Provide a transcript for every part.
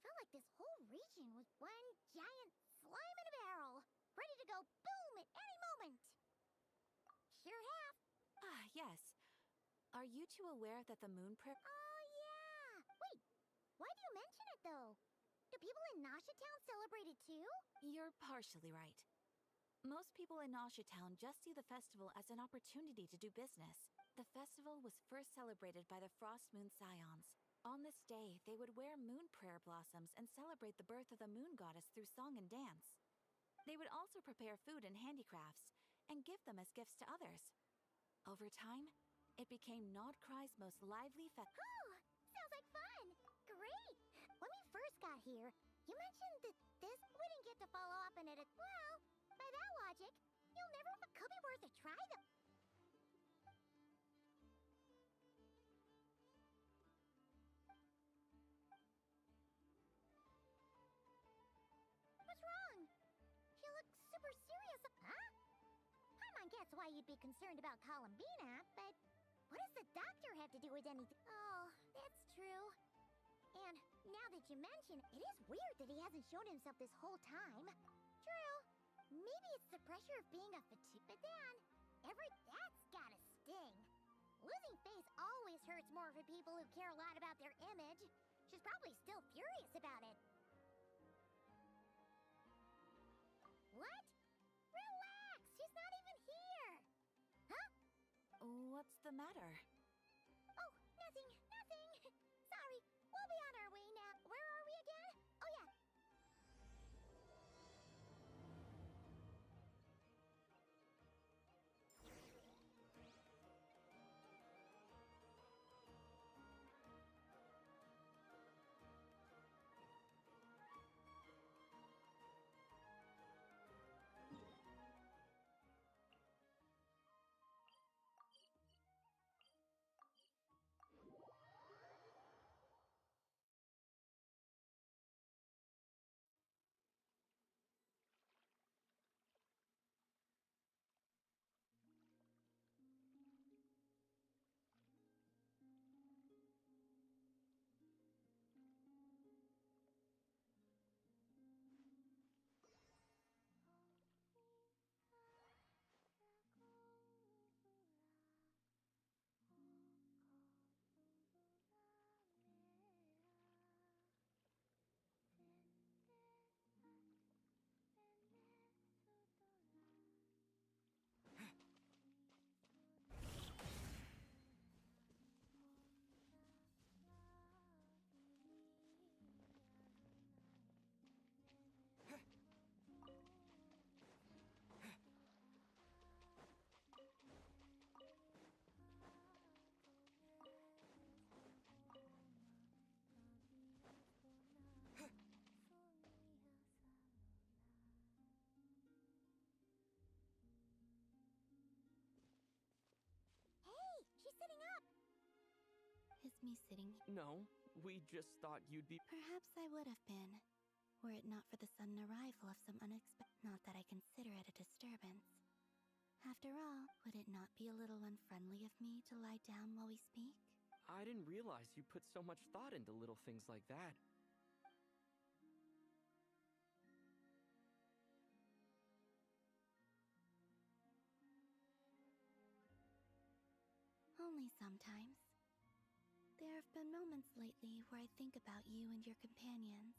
felt like this whole region was one giant slime in a barrel, ready to go boom at any moment. Sure have. Ah, yes. Are you two aware that the moon prayer... Oh, yeah. Wait, why do you mention it, though? Do people in Nasha Town celebrate it, too? You're partially right. Most people in Nasha Town just see the festival as an opportunity to do business. The festival was first celebrated by the Frost Moon Scions. On this day, they would wear moon prayer blossoms and celebrate the birth of the moon goddess through song and dance. They would also prepare food and handicrafts and give them as gifts to others. Over time, it became Nodcry's most lively Oh, sounds like fun. Great. When we first got here, you mentioned that we didn't get to follow up on it at... Well, by that logic, you'll never... It could be worth a try, though. What's wrong? You look super serious. Huh? Paimon gets why you'd be concerned about Columbina, but what does the doctor have to do with anything? Oh, that's true. And now that you mention, it is weird that he hasn't shown himself this whole time. True. Maybe it's the pressure of being a fatigue. But then, that's gotta sting. Losing face always hurts more for people who care a lot about their image. She's probably still furious about it. What? Relax! She's not even here! Huh? What's the matter? Oh, nothing. Sorry, we'll be on our way now. Where are we again? Oh, yeah. She's sitting up! Is me sitting? No, we just thought you'd be... Perhaps I would have been, were it not for the sudden arrival of some unexpected... Not that I consider it a disturbance. After all, would it not be a little unfriendly of me to lie down while we speak? I didn't realize you put so much thought into little things like that. Only sometimes. There have been moments lately where I think about you and your companions.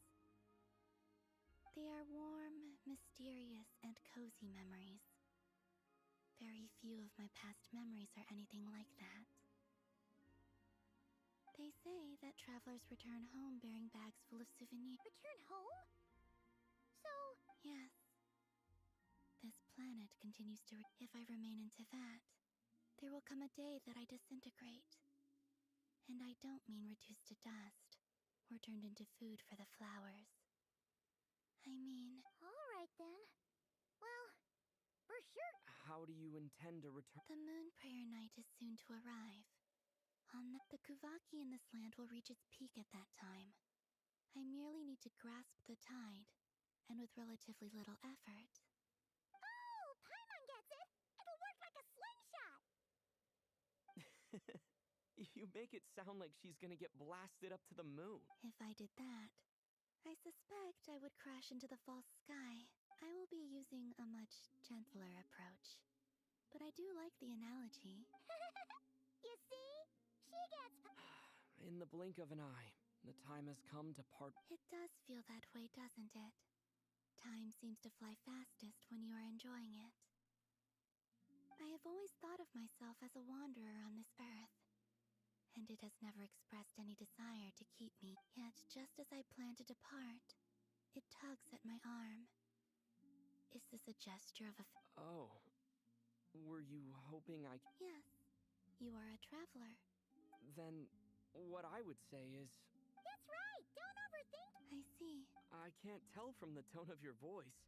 They are warm, mysterious, and cozy memories. Very few of my past memories are anything like that. They say that travelers return home bearing bags full of souvenirs. Return home? So... Yes. This planet continues to... If I remain into that, there will come a day that I disintegrate. And I don't mean reduced to dust, or turned into food for the flowers. I mean... Alright then. Well, for sure... How do you intend to return? The moon prayer night is soon to arrive. The Kuvaki in this land will reach its peak at that time. I merely need to grasp the tide, and with relatively little effort. Oh, Paimon gets it! It'll work like a slingshot! You make it sound like she's gonna get blasted up to the moon. If I did that, I suspect I would crash into the false sky. I will be using a much gentler approach. But I do like the analogy. You see? She gets... In the blink of an eye, the time has come to part. It does feel that way, doesn't it? Time seems to fly fastest when you are enjoying it. I have always thought of myself as a wanderer on this earth, and it has never expressed any desire to keep me. Yet, just as I plan to depart, it tugs at my arm. Is this a gesture of Oh. Were you hoping I... Yes, you are a traveler. Then, what I would say is... That's right! Don't overthink... I see. I can't tell from the tone of your voice.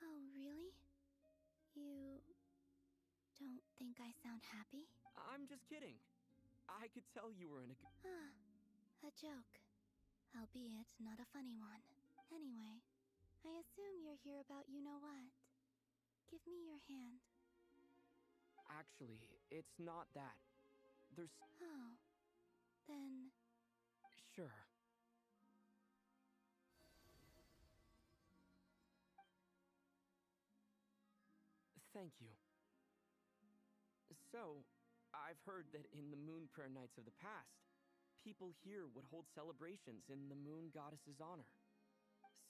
Oh, really? You don't think I sound happy? I'm just kidding. I could tell you were in a... Ah, a joke. Albeit not a funny one. Anyway, I assume you're here about you-know-what. Give me your hand. Actually, it's not that. There's... Oh, then... Sure. Thank you. So, I've heard that in the Moon Prayer Nights of the past, people here would hold celebrations in the Moon Goddess's honor.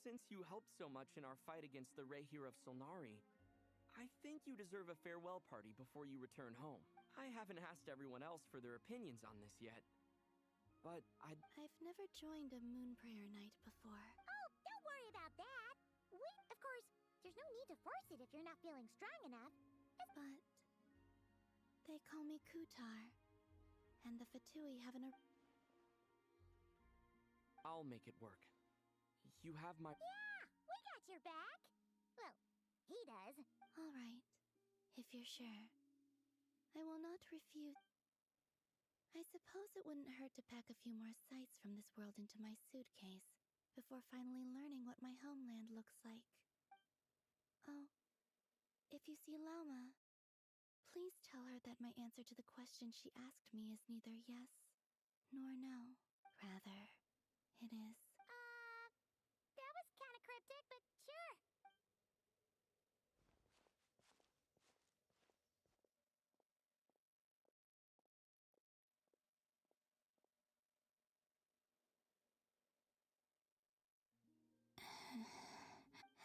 Since you helped so much in our fight against the Rehir of Solnari, I think you deserve a farewell party before you return home. I haven't asked everyone else for their opinions on this yet, but I've never joined a Moon Prayer Night before. Oh, don't worry about that! Of course, there's no need to force it if you're not feeling strong enough. But... they call me Kutar, and the Fatui have an... I'll make it work. You have my... Yeah! We got your back! Well, he does. All right, if you're sure. I will not refuse. I suppose it wouldn't hurt to pack a few more sights from this world into my suitcase before finally learning what my homeland looks like. Oh, if you see Lauma, please tell her that my answer to the question she asked me is neither yes nor no. Rather, it is. That was kind of cryptic, but sure.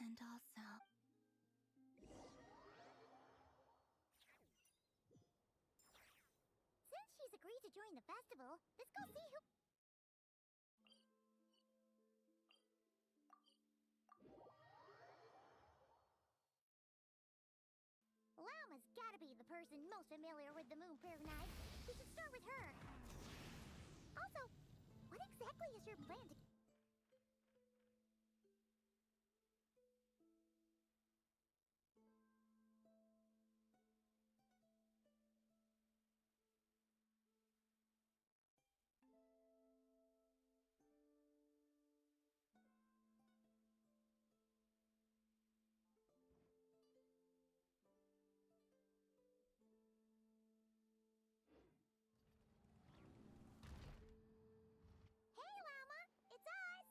And also... Since she's agreed to join the festival, let's go see who... Lauma's gotta be the person most familiar with the Moon Prayer Night. We should start with her. Also, what exactly is your plan to... Hey, Lauma! It's us!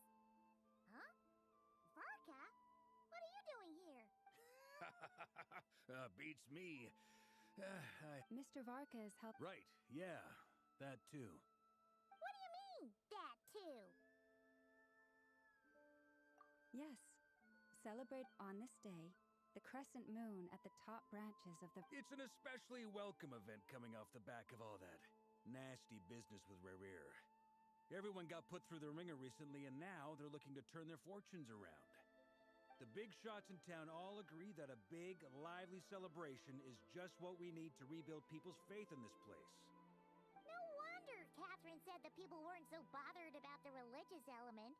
Huh? Varka? What are you doing here? Beats me. Mr. Varka is help. Right, yeah, that too. What do you mean, that too? Yes. Celebrate on this day the crescent moon at the top branches of the... It's an especially welcome event coming off the back of all that nasty business with Rehir. Everyone got put through the ringer recently, and now they're looking to turn their fortunes around. The big shots in town all agree that a big, lively celebration is just what we need to rebuild people's faith in this place. No wonder Catherine said that people weren't so bothered about the religious element.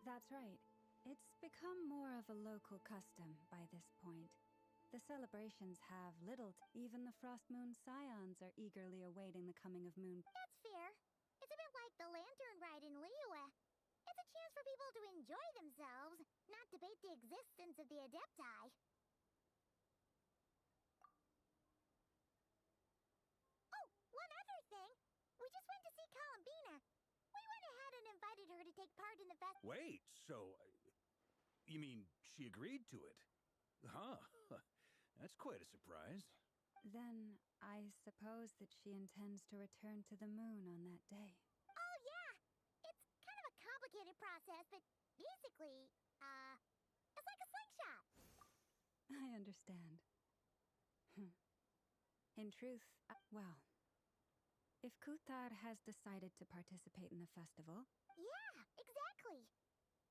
That's right. It's become more of a local custom by this point. The celebrations have little even the Frost Moon Scions are eagerly awaiting the coming of Moon. That's fair. It's a bit like the lantern ride in Liyue. It's a chance for people to enjoy themselves, not debate the existence of the Adepti. Oh, one other thing. We just went to see Columbina. We went ahead and invited her to take part in the festival. Wait, so... you mean she agreed to it? Huh. That's quite a surprise. Then I suppose that she intends to return to the moon on that day. Oh, yeah! It's kind of a complicated process, but basically, it's like a slingshot. I understand. In truth, well, if Kuthar has decided to participate in the festival, Yeah, exactly.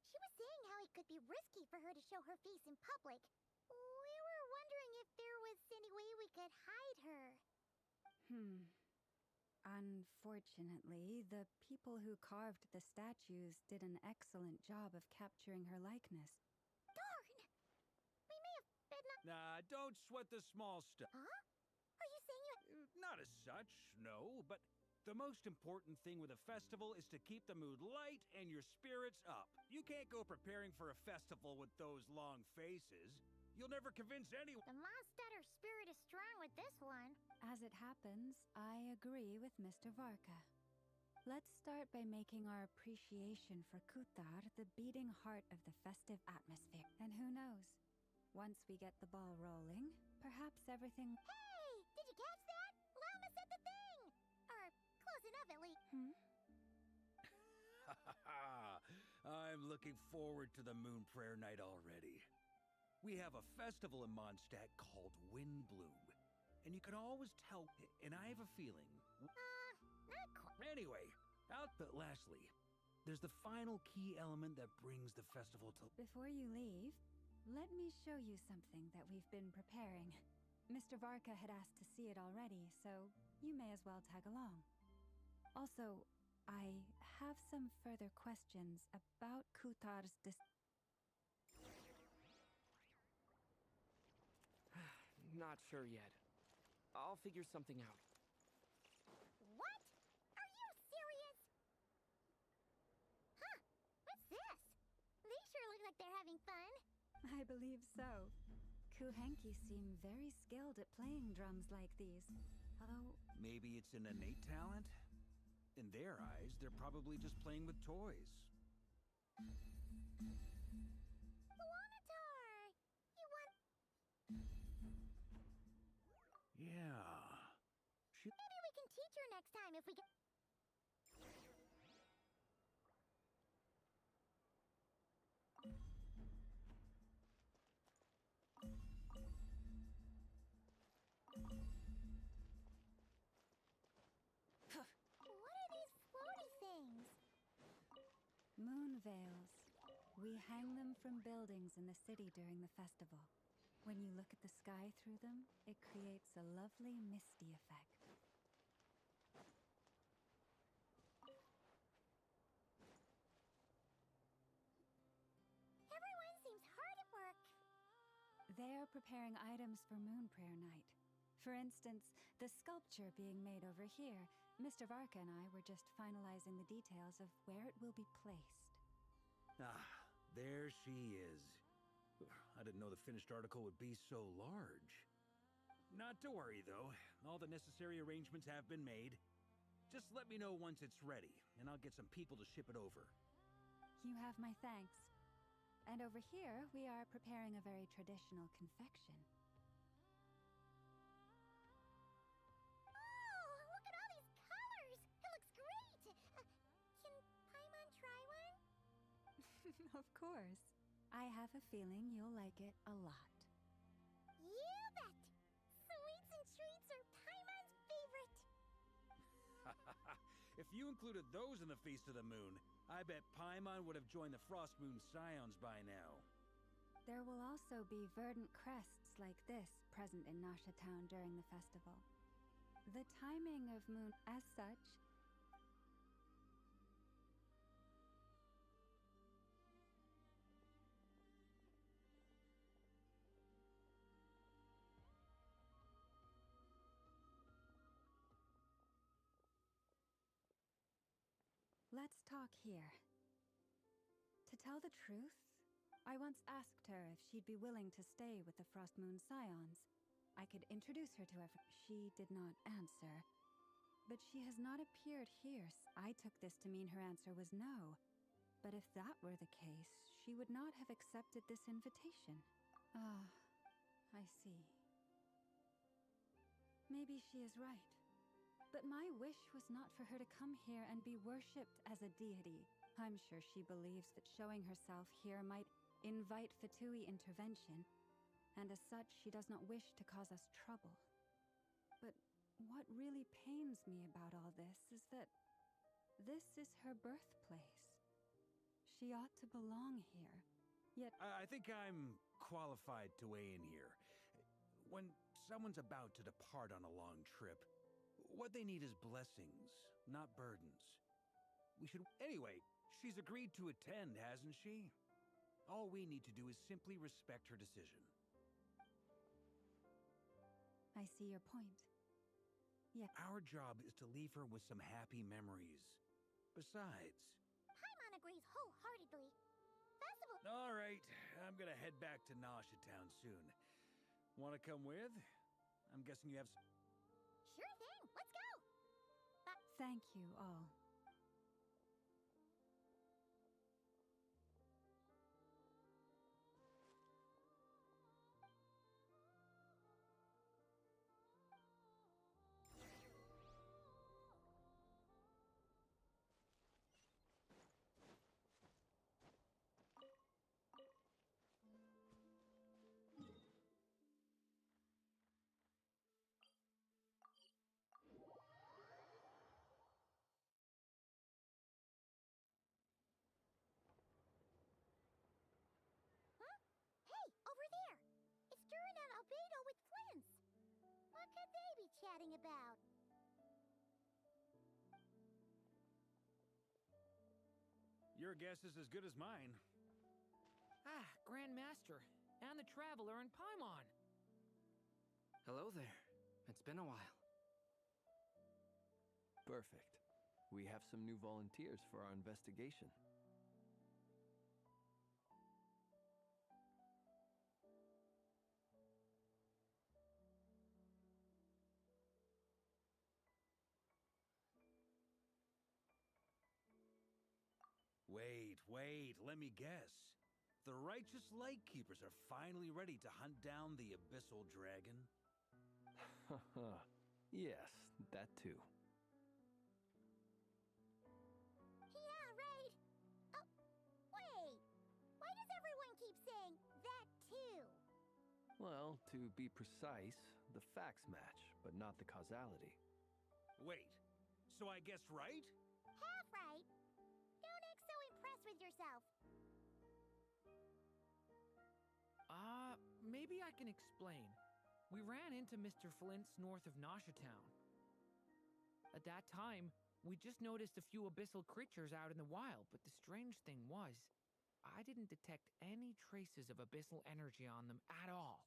She was saying how it could be risky for her to show her face in public. We were wondering if there was any way we could hide her. Unfortunately, the people who carved the statues did an excellent job of capturing her likeness. Darn! We may have been Nah, don't sweat the small stuff. Huh? Are you saying you... Not as such, no, but the most important thing with a festival is to keep the mood light and your spirits up. You can't go preparing for a festival with those long faces. You'll never convince anyone. The Mondstatter spirit is strong with this one. As it happens, I agree with Mr. Varka. Let's start by making our appreciation for Kuthar the beating heart of the festive atmosphere. And who knows? Once we get the ball rolling, perhaps everything... Hey! Did you catch that? Llama said the thing! Or close enough, at least. I'm looking forward to the Moon Prayer Night already. We have a festival in Mondstadt called Windbloom. And you can always tell, and I have a feeling... Not quite. Anyway, but lastly, there's the final key element that brings the festival to... Before you leave, let me show you something that we've been preparing. Mr. Varka had asked to see it already, so you may as well tag along. Also, I have some further questions about Kuthar's Not sure yet. I'll figure something out. What? Are you serious? Huh? What's this? They sure look like they're having fun. I believe so. Kuhenki seem very skilled at playing drums like these. Although, Maybe it's an innate talent? In their eyes, they're probably just playing with toys. Luanatar! You want... Yeah. Maybe we can teach her next time if we can... What are these floaty things? moon veils. We hang them from buildings in the city during the festival. When you look at the sky through them, it creates a lovely misty effect. Everyone seems hard at work. They are preparing items for Moon Prayer Night. For instance, the sculpture being made over here. Mr. Varka and I were just finalizing the details of where it will be placed. Ah, there she is. I didn't know the finished article would be so large. Not to worry, though. All the necessary arrangements have been made. Just let me know once it's ready, and I'll get some people to ship it over. You have my thanks. And over here, we are preparing a very traditional confection. Oh, look at all these colors! It looks great! Can Paimon try one? Of course. I have a feeling you'll like it a lot. You bet! Sweets and treats are Paimon's favorite! If you included those in the Feast of the Moon, I bet Paimon would have joined the Frost Moon Scions by now. There will also be verdant crests like this present in Nasha Town during the festival. The timing of moon as such... Let's talk here. To tell the truth, I once asked her if she'd be willing to stay with the Frost Moon Scions. I could introduce her to everyone. She did not answer. but she has not appeared here. I took this to mean her answer was no. But if that were the case, she would not have accepted this invitation. Ah, I see. Maybe she is right. But my wish was not for her to come here and be worshipped as a deity. I'm sure she believes that showing herself here might invite Fatui intervention, and as such, she does not wish to cause us trouble. But what really pains me about all this is that this is her birthplace. She ought to belong here, yet... I think I'm qualified to weigh in here. When someone's about to depart on a long trip, what they need is blessings, not burdens. We should... Anyway, she's agreed to attend, hasn't she? All we need to do is simply respect her decision. I see your point. Yeah. Our job is to leave her with some happy memories. Besides... Paimon agrees wholeheartedly. Festival... All right, I'm gonna head back to Nausea Town soon. Wanna come with? I'm guessing you have... Sure thing, let's go! Thank you all. Hey, over there! It's Durin and Albedo with Flints! What could they be chatting about? Your guess is as good as mine. Ah, Grand Master, and the Traveler and Paimon. Hello there. It's been a while. Perfect. We have some new volunteers for our investigation. Wait, let me guess. The righteous Lightkeepers are finally ready to hunt down the Abyssal Dragon? Yes, that too. Yeah, right! Oh, wait! Why does everyone keep saying that too? Well, to be precise, the facts match, but not the causality. Wait, so I guessed right? Half right. Don't act so impressed with yourself. Maybe I can explain. We ran into Mr. Flint's north of Nausea Town. At that time, we just noticed a few abyssal creatures out in the wild, but the strange thing was, I didn't detect any traces of abyssal energy on them at all.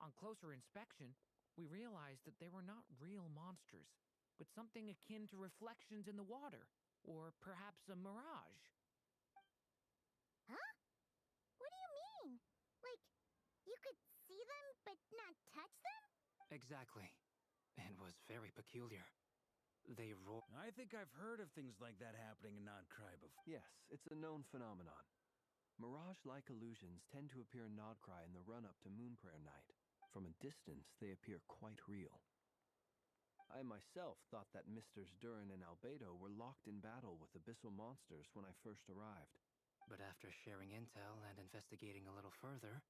On closer inspection, we realized that they were not real monsters, but something akin to reflections in the water, or perhaps a mirage. Huh? What do you mean? Like, you could see them but not touch them? Exactly. It was very peculiar. They roared. I think I've heard of things like that happening in Nodcry before. Yes, it's a known phenomenon. Mirage-like illusions tend to appear in Nodcry in the run-up to Moon Prayer Night. From a distance, they appear quite real. I myself thought that Misters Durin and Albedo were locked in battle with abyssal monsters when I first arrived. But after sharing intel and investigating a little further,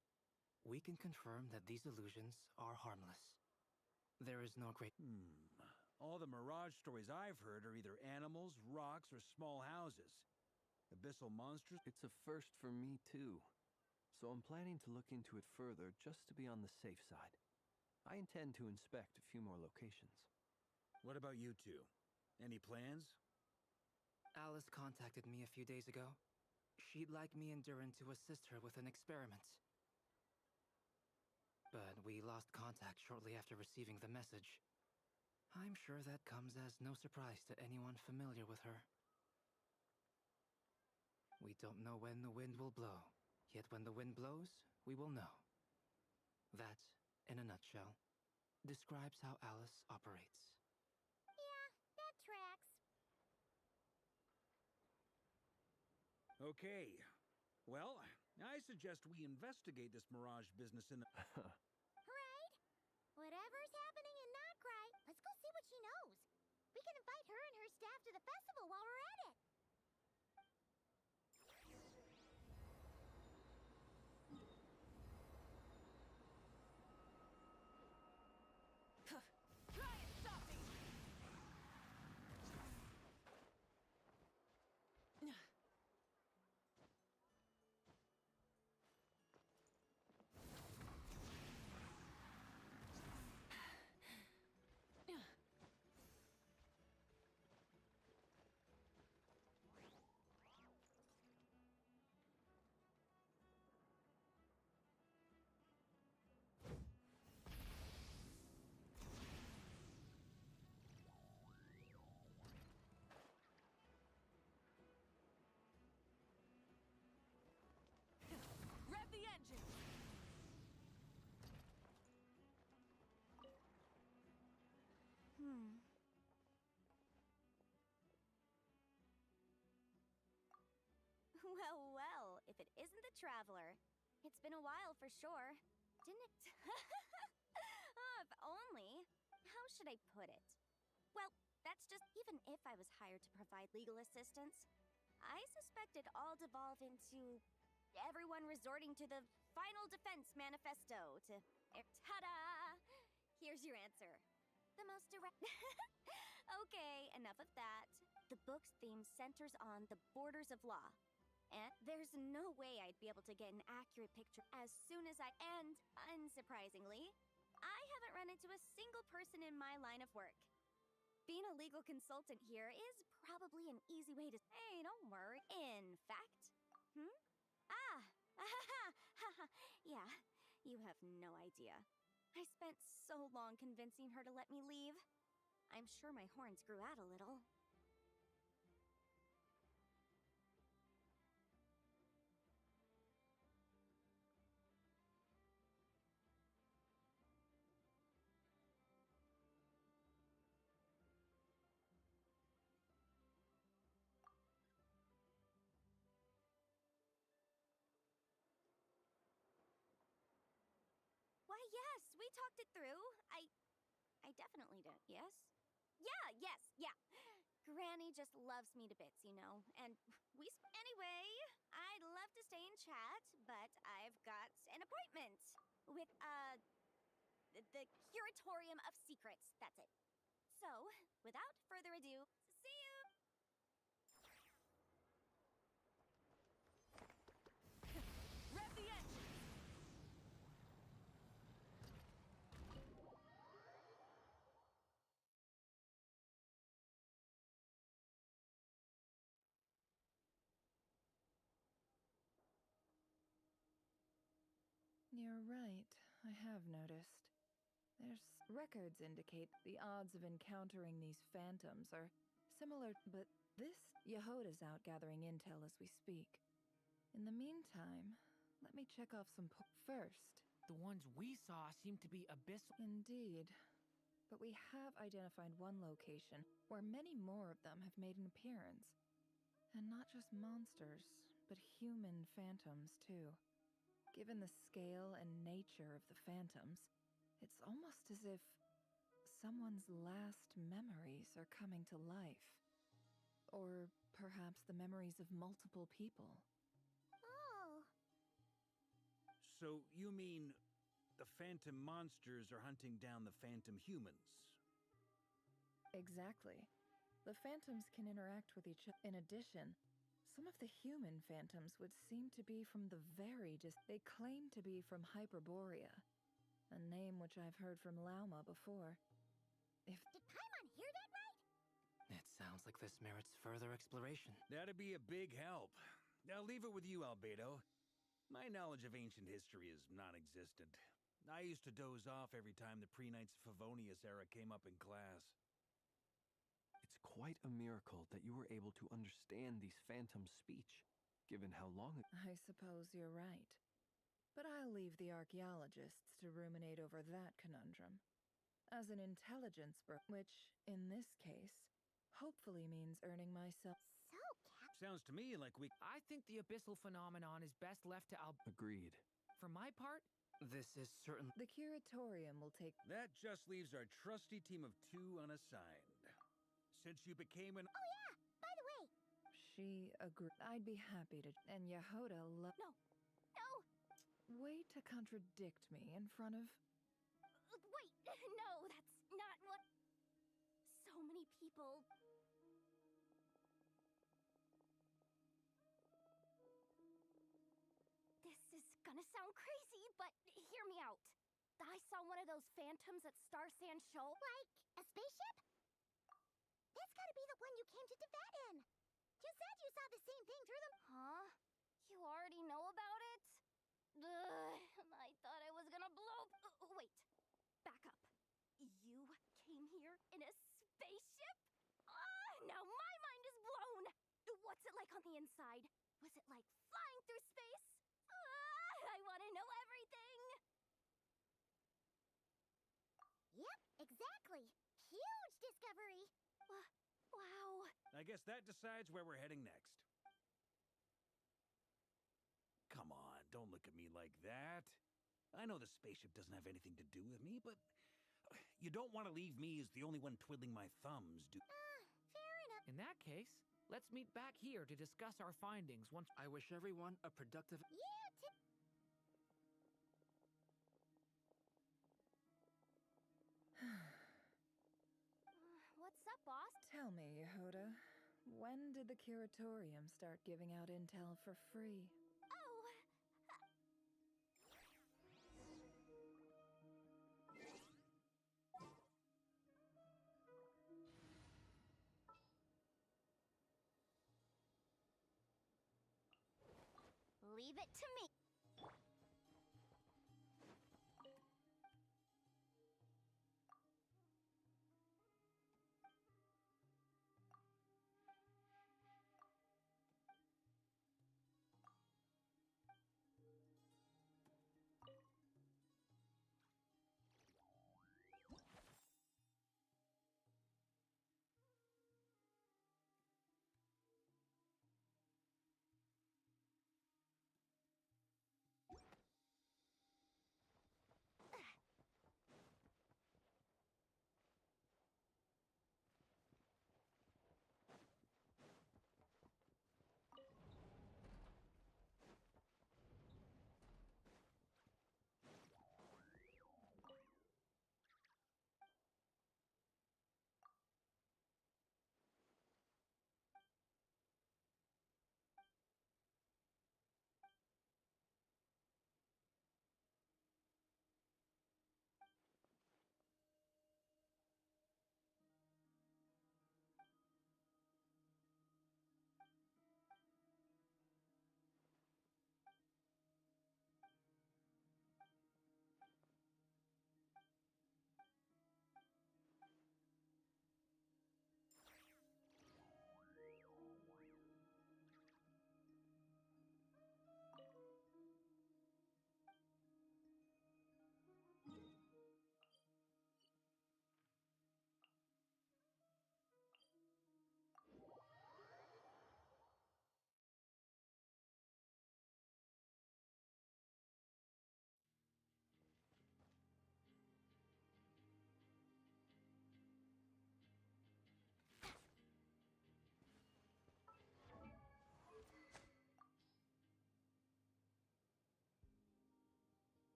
we can confirm that these illusions are harmless. There is no great... All the Mirage stories I've heard are either animals, rocks, or small houses. Abyssal monsters... It's a first for me, too. So I'm planning to look into it further just to be on the safe side. I intend to inspect a few more locations. What about you two? Any plans? Alice contacted me a few days ago. She'd like me and Durin to assist her with an experiment. But we lost contact shortly after receiving the message. I'm sure that comes as no surprise to anyone familiar with her. We don't know when the wind will blow, yet when the wind blows, we will know. That, in a nutshell, describes how Alice operates. Yeah, Okay. Well, I suggest we investigate this Mirage business in the... Right? Whatever's happening in Notcry, let's go see what she knows. We can invite her and her staff to the festival while we're at it. Try and stop me! Rev the engine! Well, well, if it isn't the Traveler. It's been a while for sure. Didn't it? Oh, if only. How should I put it? Well, that's just even if I was hired to provide legal assistance, I suspect it'd all devolve into everyone resorting to the Final Defense Manifesto to... Ta-da! Here's your answer. The most direct... Okay, enough of that. The book's theme centers on the borders of law. And there's no way I'd be able to get an accurate picture as soon as I... And, unsurprisingly, I haven't run into a single person in my line of work. Being a legal consultant here is probably an easy way to... Hey, don't worry. In fact... Ah! Yeah, you have no idea. I spent so long convincing her to let me leave. I'm sure my horns grew out a little. Why, yes, we talked it through. I definitely did, yes? Yeah. Granny just loves me to bits, you know, and anyway, I'd love to stay and chat, but I've got an appointment with, the Curatorium of Secrets, that's it. So, without further ado, see you! Rev the engine! You're right, I have noticed. There's records indicate the odds of encountering these phantoms are similar, but this Yehoda's out gathering intel as we speak. In the meantime, let me check off some first. The ones we saw seem to be abyssal. Indeed. But we have identified one location where many more of them have made an appearance. And not just monsters, but human phantoms too. Given the scale and nature of the phantoms, it's almost as if someone's last memories are coming to life. Or perhaps the memories of multiple people. Oh. So, you mean the phantom monsters are hunting down the phantom humans? Exactly. The phantoms can interact with each other. In addition, some of the human phantoms would seem to be from the very They claim to be from Hyperborea, a name which I've heard from Lauma before. Did Paimon hear that right? It sounds like this merits further exploration. That'd be a big help. I'll leave it with you, Albedo. My knowledge of ancient history is non-existent. I used to doze off every time the pre-Knights of Favonius era came up in class. It's quite a miracle that you were able to understand these phantoms' speech, given how long it... I suppose you're right. But I'll leave the archaeologists to ruminate over that conundrum. As an intelligence which, in this case, hopefully means earning myself... So, Sounds to me like we... I think the abyssal phenomenon is best left to Agreed. For my part, This is certain. The curatorium will take. That just leaves our trusty team of 2 unassigned. Since you became an... Oh yeah, by the way. She agreed. I'd be happy to. And Yehoda No. Way to contradict me in front of. Wait, no, that's not what... So many people... This is gonna sound crazy, but hear me out. I saw one of those phantoms at Star Sand Shoal. Like, a spaceship? That's gotta be the one you came to Tibet in. You said you saw the same thing through them. Huh? You already know about it? Ugh, I thought I was gonna blow... wait. Back up. You came here in a spaceship? Now my mind is blown! What's it like on the inside? Was it like flying through space? I want to know everything! Yep, exactly. Huge discovery. Wow. I guess that decides where we're heading next. Come on, don't look at me like that. I know the spaceship doesn't have anything to do with me, but you don't want to leave me as the only one twiddling my thumbs, do... Fair enough. in that case, let's meet back here to discuss our findings once. I wish everyone a productive. You too. What's up, boss? Tell me, Yehoda, when did the curatorium start giving out intel for free? Oh, leave it to me.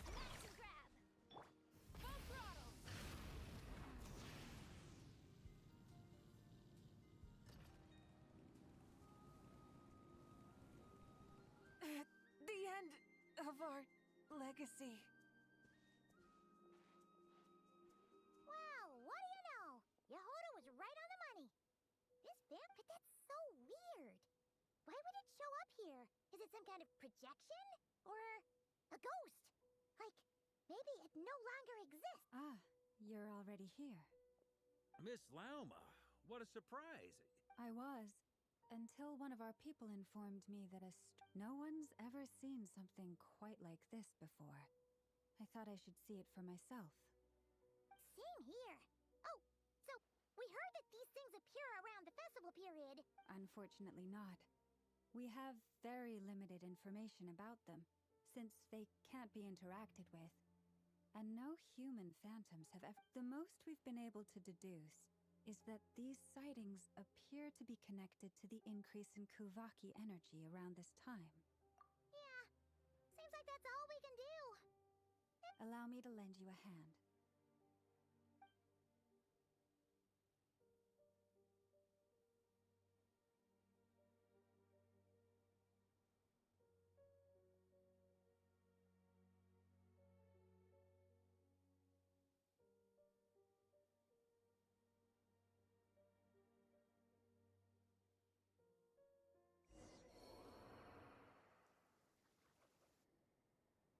Smash and grab. Full throttle. The end of our legacy. Well, what do you know? Yehoda was right on the money. This vamp, but that's so weird. Why would it show up here? Is it some kind of projection? Or a ghost? Like, maybe it no longer exists. Ah, you're already here. Miss Lauma, What a surprise. I was, until one of our people informed me that no one's ever seen something quite like this before. I thought I should see it for myself. Same here. Oh, so we heard that these things appear around the festival period. Unfortunately not. We have very limited information about them, since they can't be interacted with. And no human phantoms have ever... The most we've been able to deduce is that these sightings appear to be connected to the increase in Kuvaki energy around this time. Yeah, seems like that's all we can do. Allow me to lend you a hand.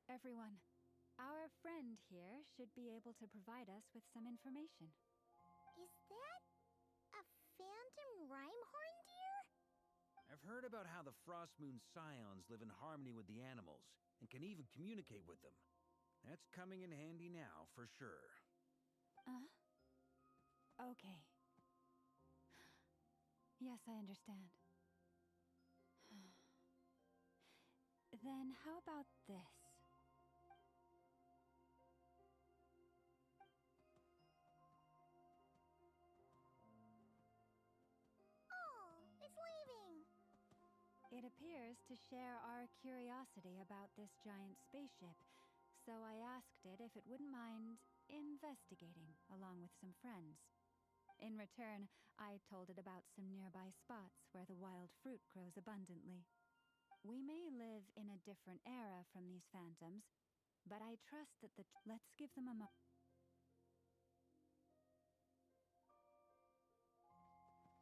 Everyone, our friend here should be able to provide us with some information. Is that a phantom rhymehorn deer? I've heard about how the Frost Moon Scions live in harmony with the animals and can even communicate with them. That's coming in handy now, for sure. Okay. Yes, I understand. Then how about this? Oh, it's leaving. It appears to share our curiosity about this giant spaceship, so I asked it if it wouldn't mind investigating along with some friends. In return, I told it about some nearby spots where the wild fruit grows abundantly. We may live in a different era from these phantoms, but I trust that let's give them a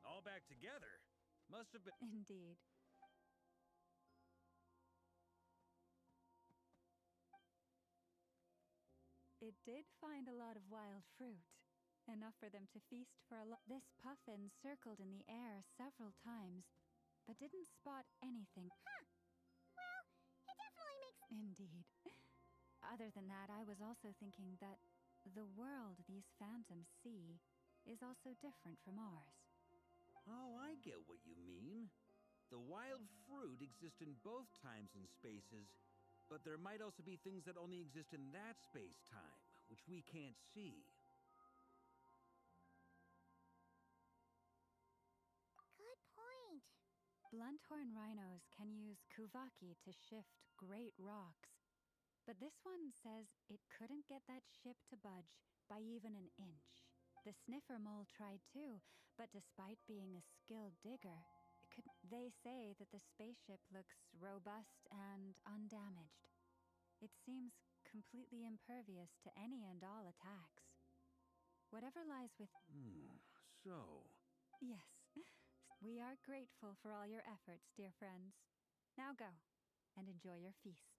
All back together? Must have been... Indeed. It did find a lot of wild fruit. Enough for them to feast for a This puffin circled in the air several times, but didn't spot anything. Huh. Well, it definitely makes... Indeed. Other than that, I was also thinking that the world these phantoms see is also different from ours. Oh, I get what you mean. The wild fruit exist in both times and spaces, but there might also be things that only exist in that space-time, which we can't see. Good point. Blunthorn rhinos can use Kuvaki to shift great rocks, but this one says it couldn't get that ship to budge by even an inch. The sniffer mole tried too, but despite being a skilled digger, they say that the spaceship looks robust and undamaged. It seems completely impervious to any and all attacks. Whatever lies with... So... Yes, we are grateful for all your efforts, dear friends. Now go, and enjoy your feast.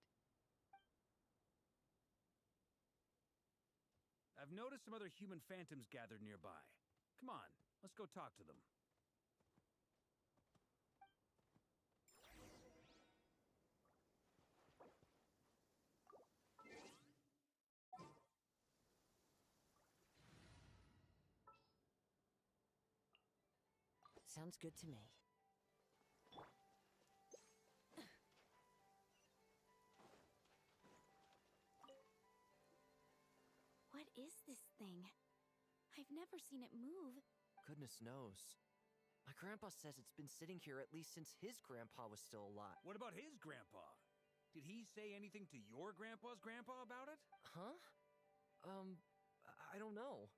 I've noticed some other human phantoms gathered nearby. Come on, let's go talk to them. Sounds good to me. What is this thing? I've never seen it move. Goodness knows. My grandpa says it's been sitting here at least since his grandpa was still alive. What about his grandpa? Did he say anything to your grandpa's grandpa about it? Huh? I don't know.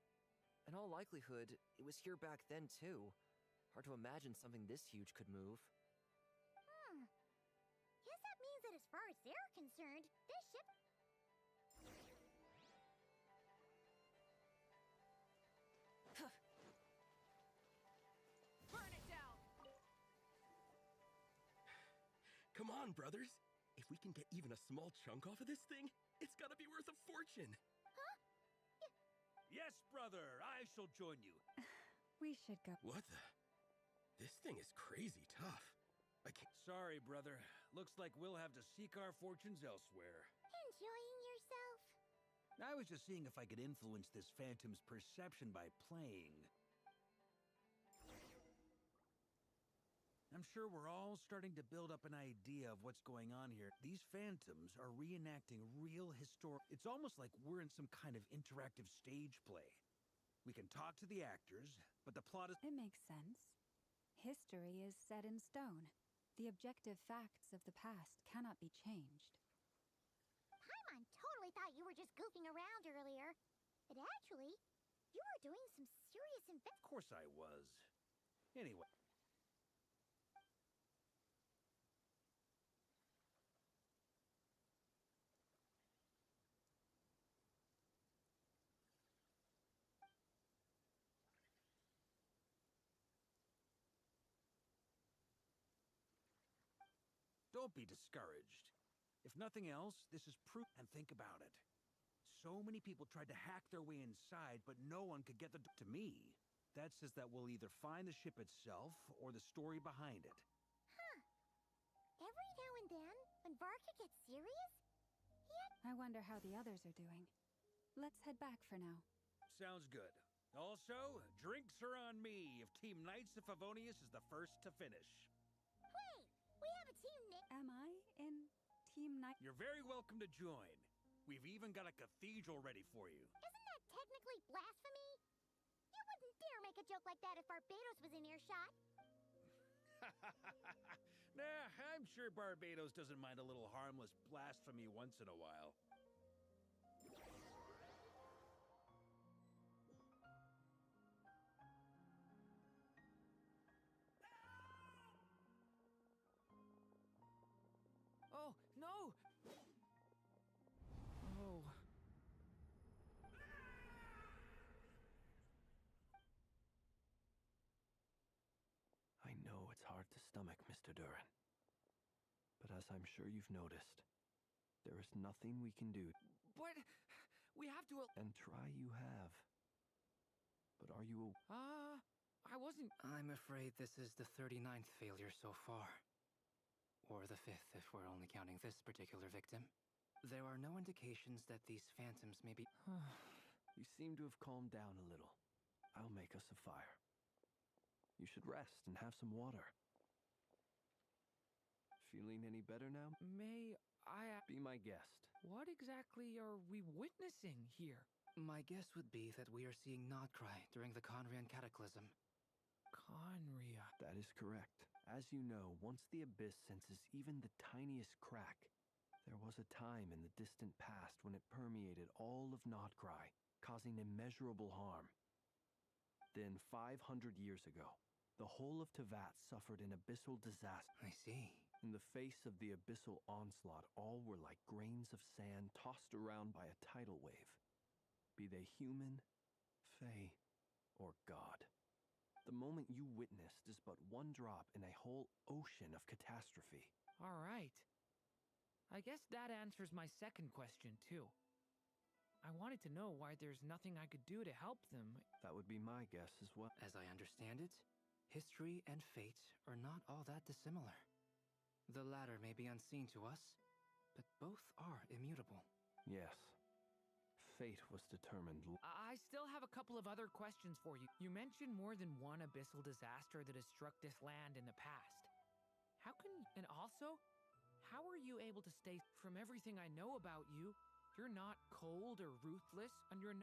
In all likelihood, it was here back then, too. Hard to imagine something this huge could move. Guess that means that as far as they're concerned, this ship... Burn it down! Come on, brothers. If we can get even a small chunk off of this thing, it's gotta be worth a fortune. Yes, brother, I shall join you. We should go. What the? This thing is crazy tough. I can't. Sorry, brother. Looks like we'll have to seek our fortunes elsewhere. Enjoying yourself? I was just seeing if I could influence this phantom's perception by playing. I'm sure we're all starting to build up an idea of what's going on here. These phantoms are reenacting real It's almost like we're in some kind of interactive stage play. We can talk to the actors, but the plot is... It makes sense. History is set in stone. The objective facts of the past cannot be changed. Paimon totally thought you were just goofing around earlier. But actually, you were doing some serious Of course I was. Anyway. Don't be discouraged. If nothing else, this is proof. And think about it. So many people tried to hack their way inside, but no one could get to me. That says that we'll either find the ship itself or the story behind it. Huh. Every now and then, when Varka gets serious, I wonder how the others are doing. Let's head back for now. Sounds good. Also, drinks are on me if Team Knights of Favonius is the first to finish. Wait! We have a team name. Am I in Team Night? You're very welcome to join. We've even got a cathedral ready for you. Isn't that technically blasphemy? You wouldn't dare make a joke like that if Barbados was in earshot. Nah, I'm sure Barbados doesn't mind a little harmless blasphemy once in a while. Oh, no! Oh. I know it's hard to stomach, Mr. Duran. But as I'm sure you've noticed, there is nothing we can do. But we have to... And try you have. But are you... I wasn't... I'm afraid this is the 39th failure so far. Or the 5th, if we're only counting this particular victim. There are no indications that these phantoms may be... You seem to have calmed down a little. I'll make us a fire. You should rest and have some water. Feeling any better now? May I... Be my guest. What exactly are we witnessing here? My guess would be that we are seeing Nodcry during the Conrian Cataclysm. Conria. That is correct. As you know, once the Abyss senses even the tiniest crack, there was a time in the distant past when it permeated all of Nodcry, causing immeasurable harm. Then, 500 years ago, the whole of Tevat suffered an abyssal disaster. I see. In the face of the abyssal onslaught, all were like grains of sand tossed around by a tidal wave, be they human, fae, or god. The moment you witnessed is but one drop in a whole ocean of catastrophe. All right. I guess that answers my second question, too. I wanted to know why there's nothing I could do to help them. That would be my guess as well. As I understand it, history and fate are not all that dissimilar. The latter may be unseen to us, but both are immutable. Yes. Fate was determined. I still have a couple of other questions for you. You mentioned more than one abyssal disaster that has struck this land in the past. How can... And also, how are you able to stay... From everything I know about you, you're not cold or ruthless, and you're...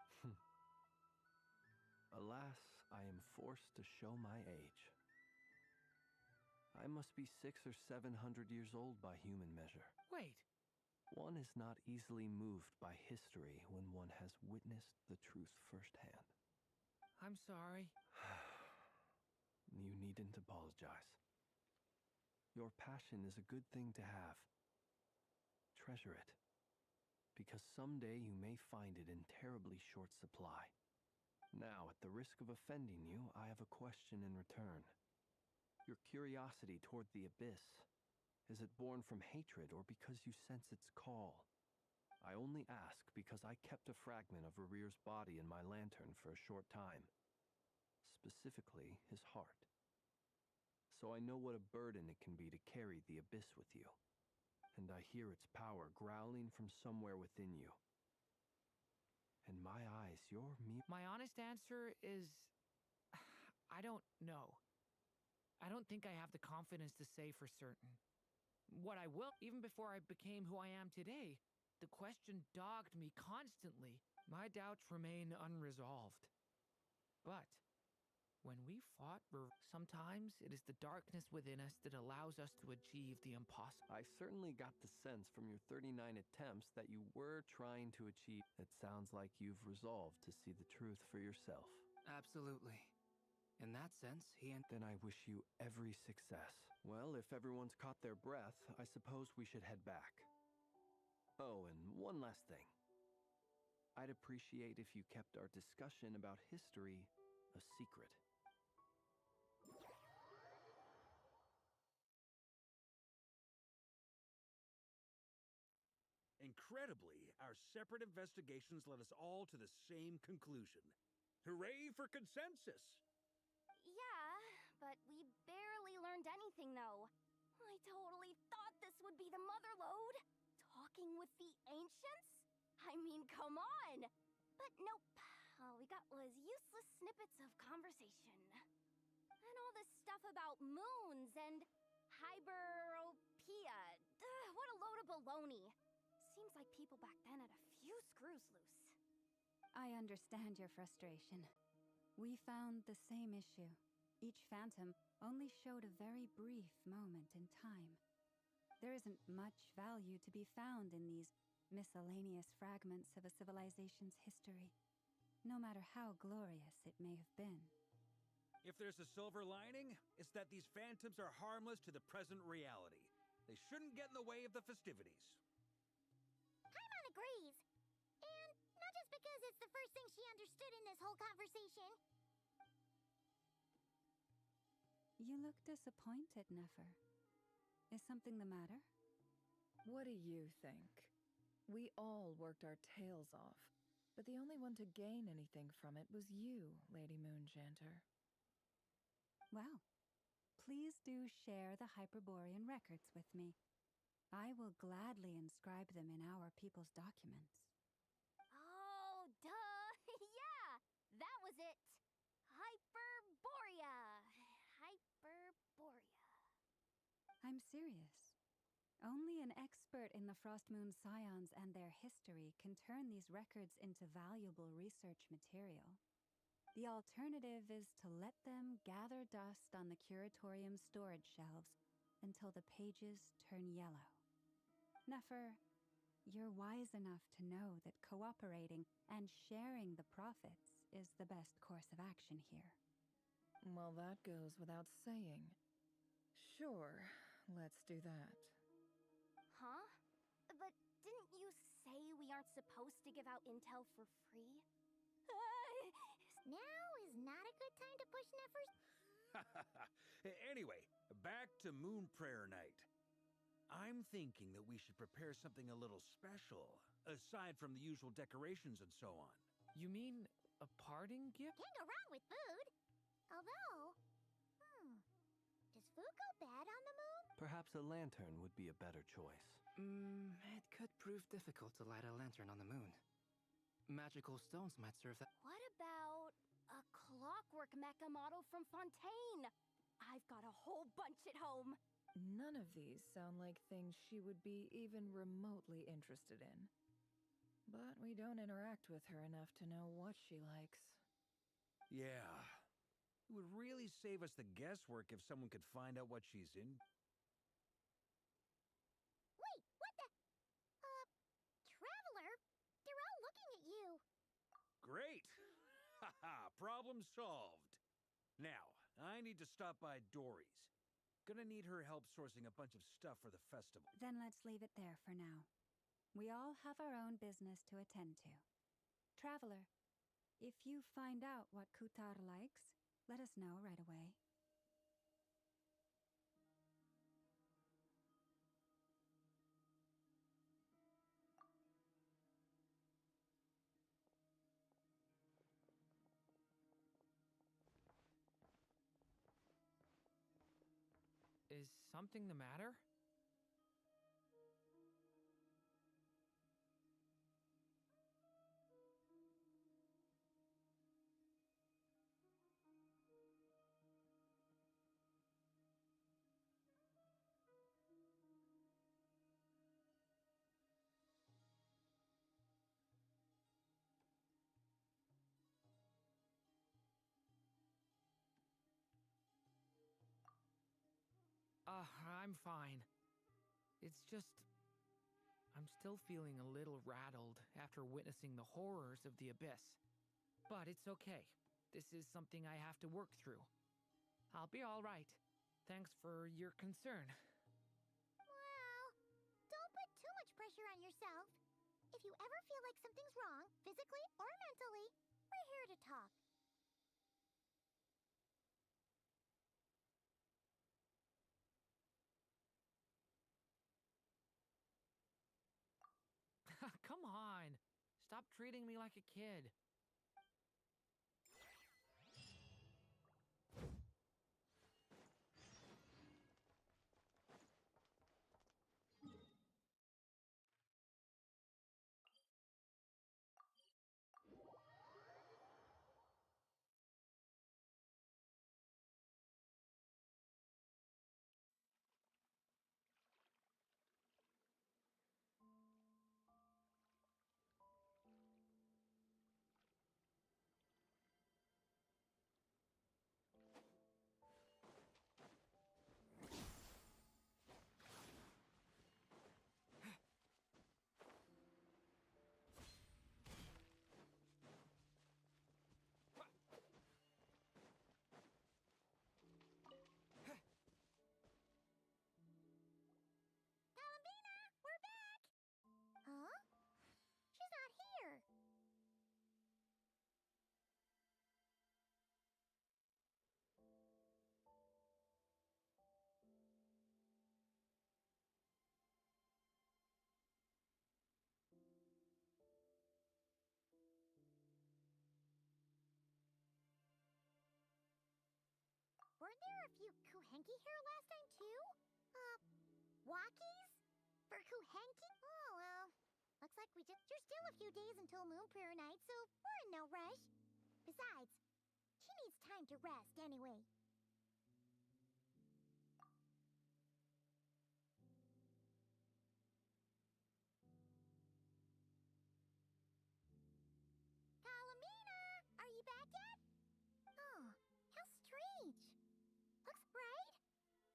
Alas, I am forced to show my age. I must be 600 or 700 years old by human measure. Wait. One is not easily moved by history when one has witnessed the truth firsthand. I'm sorry. You needn't apologize. Your passion is a good thing to have. Treasure it, because someday you may find it in terribly short supply. Now, at the risk of offending you, I have a question in return. Your curiosity toward the Abyss, is it born from hatred or because you sense its call? I only ask because I kept a fragment of Rarir's body in my lantern for a short time, specifically his heart. So I know what a burden it can be to carry the abyss with you. And I hear its power growling from somewhere within you. In my eyes, you're me. My honest answer is I don't know. I don't think I have the confidence to say for certain. What I will, even before I became who I am today, the question dogged me constantly. My doubts remain unresolved. But when we fought, sometimes it is the darkness within us that allows us to achieve the impossible. I certainly got the sense from your 39 attempts that you were trying to achieve. It sounds like you've resolved to see the truth for yourself. Absolutely. In that sense, Then I wish you every success. Well, if everyone's caught their breath, I suppose we should head back. Oh, and one last thing. I'd appreciate if you kept our discussion about history a secret. Incredibly, our separate investigations led us all to the same conclusion. Hooray for consensus! Yeah, but we barely learned anything, though. I totally thought this would be the mother lode. Talking with the ancients? I mean, come on! But nope. All we got was useless snippets of conversation. And all this stuff about moons and hyperopia. What a load of baloney. Seems like people back then had a few screws loose. I understand your frustration. We found the same issue. Each phantom only showed a very brief moment in time. There isn't much value to be found in these miscellaneous fragments of a civilization's history, no matter how glorious it may have been. If there's a silver lining, it's that these phantoms are harmless to the present reality. They shouldn't get in the way of the festivities. Paimon agrees. And not just because it's the first thing she understood in this whole conversation. You look disappointed, Nefer. Is something the matter? What do you think? We all worked our tails off, but the only one to gain anything from it was you, Lady Moonjanter. Well, please do share the Hyperborean records with me. I will gladly inscribe them in our people's documents. Oh, duh! Yeah! That was it! Hyperborea! Hyperborea. I'm serious. Only an expert in the Frostmoon Scions and their history can turn these records into valuable research material. The alternative is to let them gather dust on the Curatorium's storage shelves until the pages turn yellow. Nefer, you're wise enough to know that cooperating and sharing the profits is the best course of action here. Well, that goes without saying. Sure, let's do that. Huh? But didn't you say we aren't supposed to give out intel for free? Now is not a good time to push Nefer's... Anyway, back to Moon Prayer Night. I'm thinking that we should prepare something a little special, aside from the usual decorations and so on. You mean a parting gift? Can't go wrong with food. Although, does food go bad on the moon? Perhaps a lantern would be a better choice. It could prove difficult to light a lantern on the moon. Magical stones might serve that. What about a clockwork mecha model from Fontaine? I've got a whole bunch at home. None of these sound like things she would be even remotely interested in. But we don't interact with her enough to know what she likes. Yeah. It would really save us the guesswork if someone could find out what she's in. Wait, what the... Traveler? They're all looking at you. Great! Haha, problem solved. Now, I need to stop by Dory's. Gonna need her help sourcing a bunch of stuff for the festival. Then let's leave it there for now. We all have our own business to attend to. Traveler, if you find out what Kutar likes, let us know right away. Is something the matter? I'm fine. It's just, I'm still feeling a little rattled after witnessing the horrors of the abyss. But it's okay. This is something I have to work through. I'll be all right. Thanks for your concern. Well, don't put too much pressure on yourself. If you ever feel like something's wrong, physically or mentally, we're here to talk. Come on. Stop treating me like a kid. Columbina, we're back! Huh? She's not here. Weren't there a few Kuhenki here last time, too? Walkies? For Kuhenki? Oh, well. Looks like there's still a few days until Moon Prayer Night, so we're in no rush. Besides, she needs time to rest anyway. Columbina, are you back yet? Oh, how strange. Looks bright.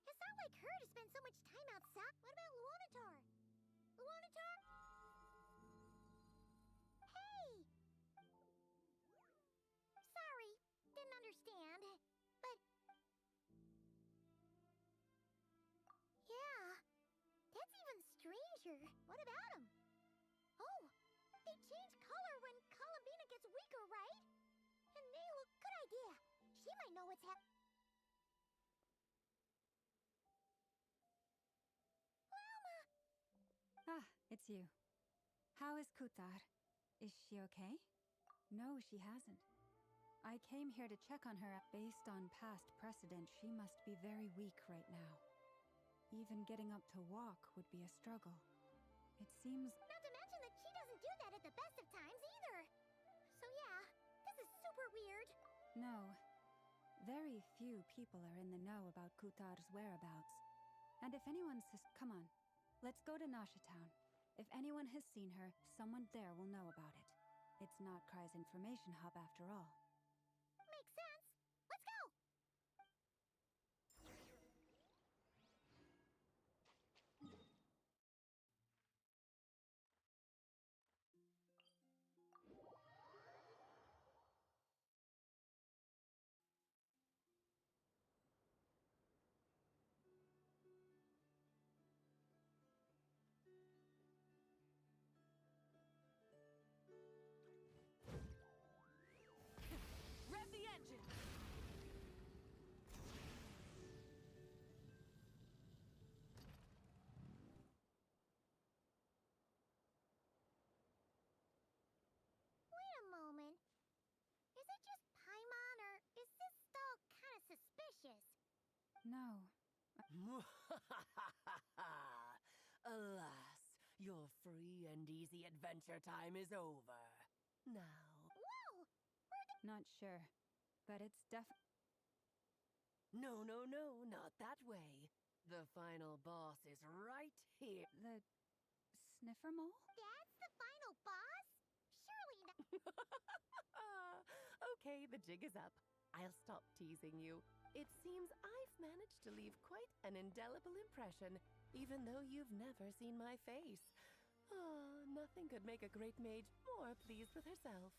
It's not like her to spend so much time outside. What about Luonatar? Luonatar? Hey! Sorry, didn't understand. But... yeah, that's even stranger. What about him? Oh, they change color when Columbina gets weaker, right? And they look... good idea. She might know what's happening. Ah, it's you. How is Kutar? Is she okay? No, she hasn't. I came here to check on her. Based on past precedent, she must be very weak right now. Even getting up to walk would be a struggle. It seems... Not to mention that she doesn't do that at the best of times either. So yeah, this is super weird. No. Very few people are in the know about Kutar's whereabouts. And if anyone come on. Let's go to Nasha Town. If anyone has seen her, someone there will know about it. It's not Cry's information hub after all. Makes sense. Let's go! Rev the engine! Wait a moment. Is it just Paimon, or is this all kind of suspicious? No. Alas, your free and easy adventure time is over. Now, Whoa! Not sure, but it's no, not that way. The final boss is right here. the sniffer mole? That's the final boss? Surely not. Okay, the jig is up. I'll stop teasing you. It seems I've managed to leave quite an indelible impression, even though you've never seen my face. Ah, nothing could make a great mage more pleased with herself.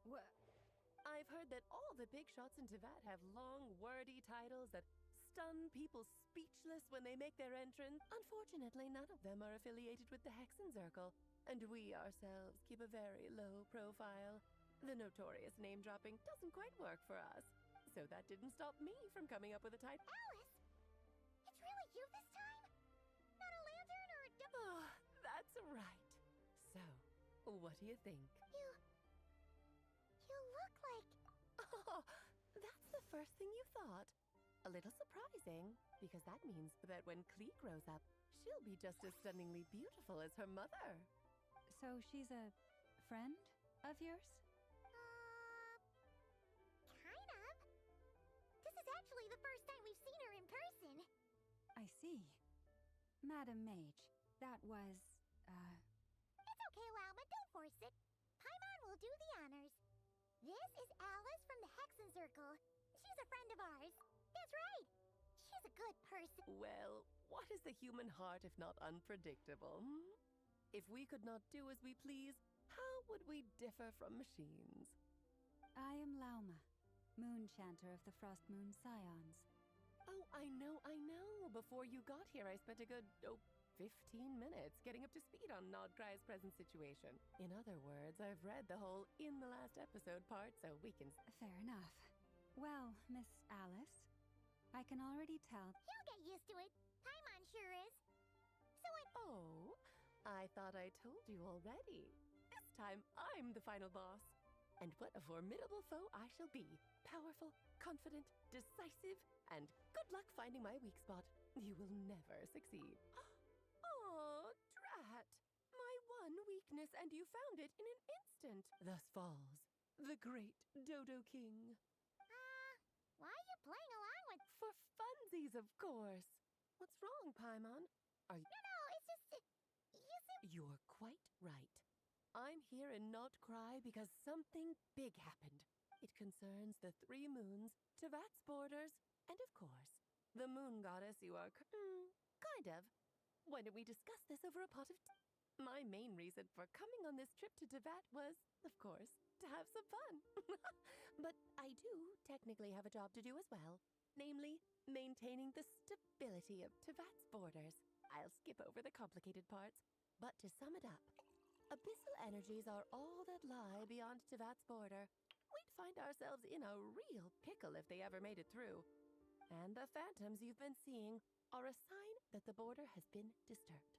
What? I've heard that all the big shots in Teyvat have long, wordy titles that stun people speechless when they make their entrance. Unfortunately, none of them are affiliated with the Hexenzirkel, and we ourselves keep a very low profile. The notorious name-dropping doesn't quite work for us, so that didn't stop me from coming up with a title. Alice! It's really you this time? Not a lantern or a Oh, that's right. So, what do you think? You look like... Oh, that's the first thing you thought. A little surprising, because that means that when Klee grows up, she'll be just as stunningly beautiful as her mother. So she's a friend of yours? Kind of. This is actually the first time we've seen her in person. I see. Madam Mage, that was, It's okay, Lauma, don't force it. Paimon will do the honors. This is Alice from the Hexenzirkel. She's a friend of ours. That's right. She's a good person. Well, what is the human heart if not unpredictable? If we could not do as we please, how would we differ from machines? I am Lauma, moon chanter of the Frost Moon Scions. Oh, I know. Before you got here, I spent a good, 15 minutes getting up to speed on Nodcry's present situation. In other words, I've read the whole in the last episode part, so we can... Fair enough. Well, Miss Alice, I can already tell... He'll get used to it. Paimon sure is. So Oh, I thought I told you already. This time, I'm the final boss. And what a formidable foe I shall be. Powerful, confident, decisive, and good luck finding my weak spot. You will never succeed. Oh, drat! My one weakness, and you found it in an instant. Thus falls the great Dodo King. why are you playing along with... For funsies, of course. What's wrong, Paimon? Are you... No, it's just... You seem... You're quite right. I'm here in Nodcry because something big happened. It concerns the 3 moons, Teyvat's borders, and of course, the moon goddess you are... kind of. Why don't we discuss this over a pot of tea? My main reason for coming on this trip to Teyvat was, of course, to have some fun. But I do technically have a job to do as well, namely, maintaining the stability of Teyvat's borders. I'll skip over the complicated parts, but to sum it up, abyssal energies are all that lie beyond Teyvat's border. We'd find ourselves in a real pickle if they ever made it through. And the phantoms you've been seeing are a sign that the border has been disturbed.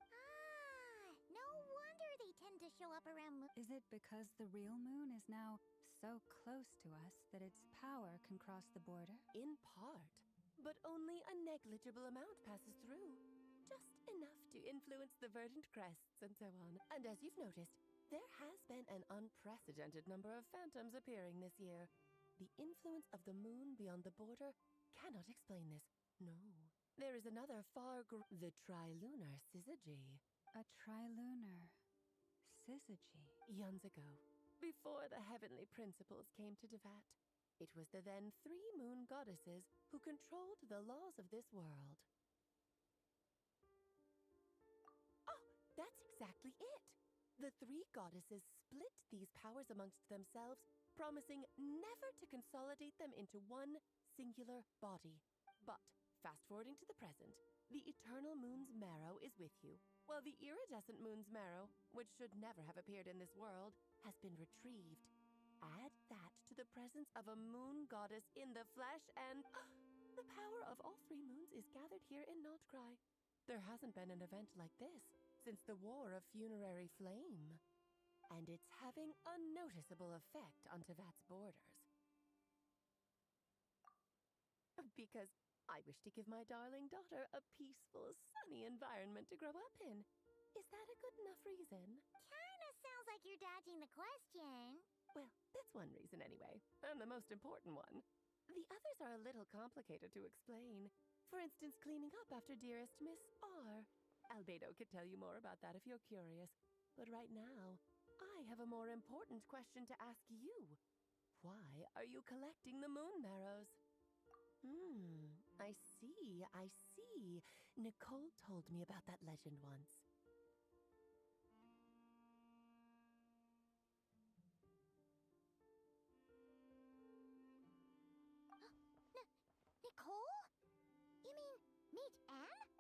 No wonder they tend to show up around... Is it because the real moon is now so close to us that its power can cross the border? In part, but only a negligible amount passes through. Just enough to influence the verdant crests and so on. And as you've noticed, there has been an unprecedented number of phantoms appearing this year. The influence of the moon beyond the border cannot explain this. No. There is another the trilunar syzygy. A trilunar syzygy? Eons ago, before the heavenly principles came to Teyvat, it was the then 3 moon goddesses who controlled the laws of this world. Oh, that's exactly it! The 3 goddesses split these powers amongst themselves, promising never to consolidate them into one singular body. But, fast-forwarding to the present, the eternal moon's marrow is with you, while the iridescent moon's marrow, which should never have appeared in this world, has been retrieved. Add that to the presence of a moon goddess in the flesh, and the power of all 3 moons is gathered here in Nodcry. There hasn't been an event like this since the War of Funerary Flame. And it's having a noticeable effect on Tevat's borders. Because I wish to give my darling daughter a peaceful, sunny environment to grow up in. Is that a good enough reason? Kinda sounds like you're dodging the question. Well, that's one reason anyway, and the most important one. The others are a little complicated to explain. For instance, cleaning up after dearest Miss R. Albedo could tell you more about that if you're curious. But right now, I have a more important question to ask you. Why are you collecting the moon marrows? I see, I see. Nicole told me about that legend once. Nicole? You mean meet Anne?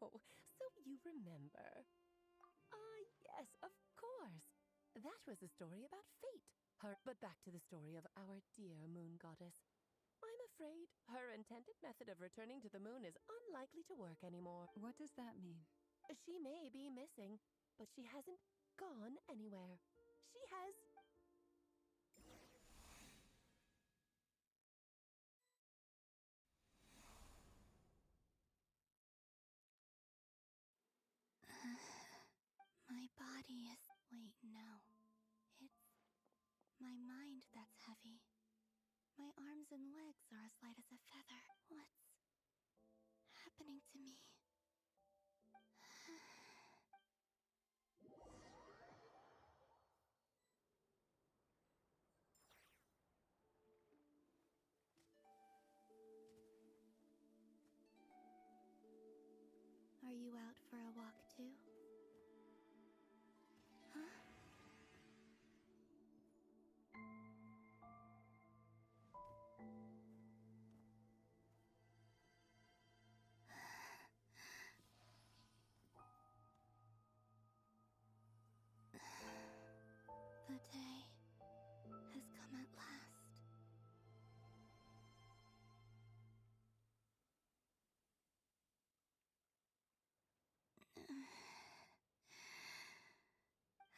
Oh, so you remember. Yes, of course. That was a story about fate. But back to the story of our dear moon goddess. I'm afraid her intended method of returning to the moon is unlikely to work anymore. What does that mean? She may be missing, but she hasn't gone anywhere. She has... My body is... Wait, no. It's my mind that's heavy. My arms and legs are as light as a feather. What's happening to me? Are you out for a walk too? Huh? The day has come at last.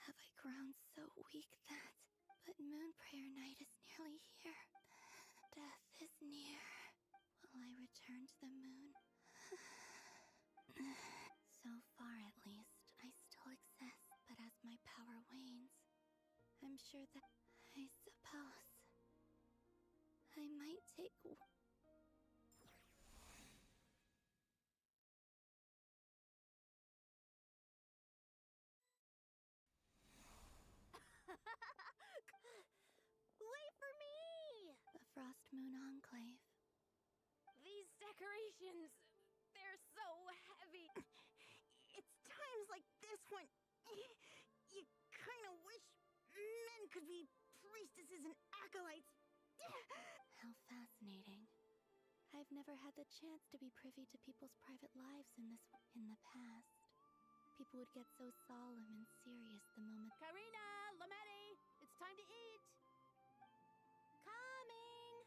Have I grown so weak that... But Moon Prayer Night is nearly here. Death is near. Will I return to the moon? So far, at least, I still exist, but as my power wanes, I'm sure that... I suppose... I might take... Wait for me! The Frost Moon Enclave. These decorations, they're so heavy. It's times like this when you kind of wish men could be priestesses and acolytes. How fascinating. I've never had the chance to be privy to people's private lives in the past. People would get so solemn and serious the moment... Karina, Lametti, it's time to eat. Coming!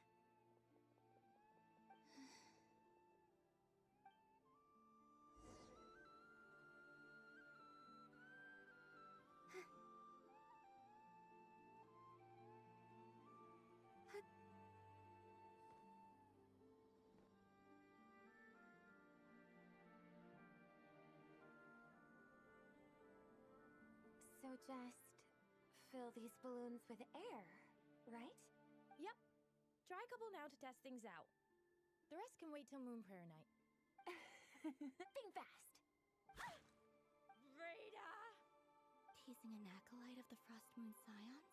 So just fill these balloons with air, right? Yep. Try a couple now to test things out. The rest can wait till Moon Prayer Night. Think fast. Rita! Teasing an acolyte of the Frost Moon Scions?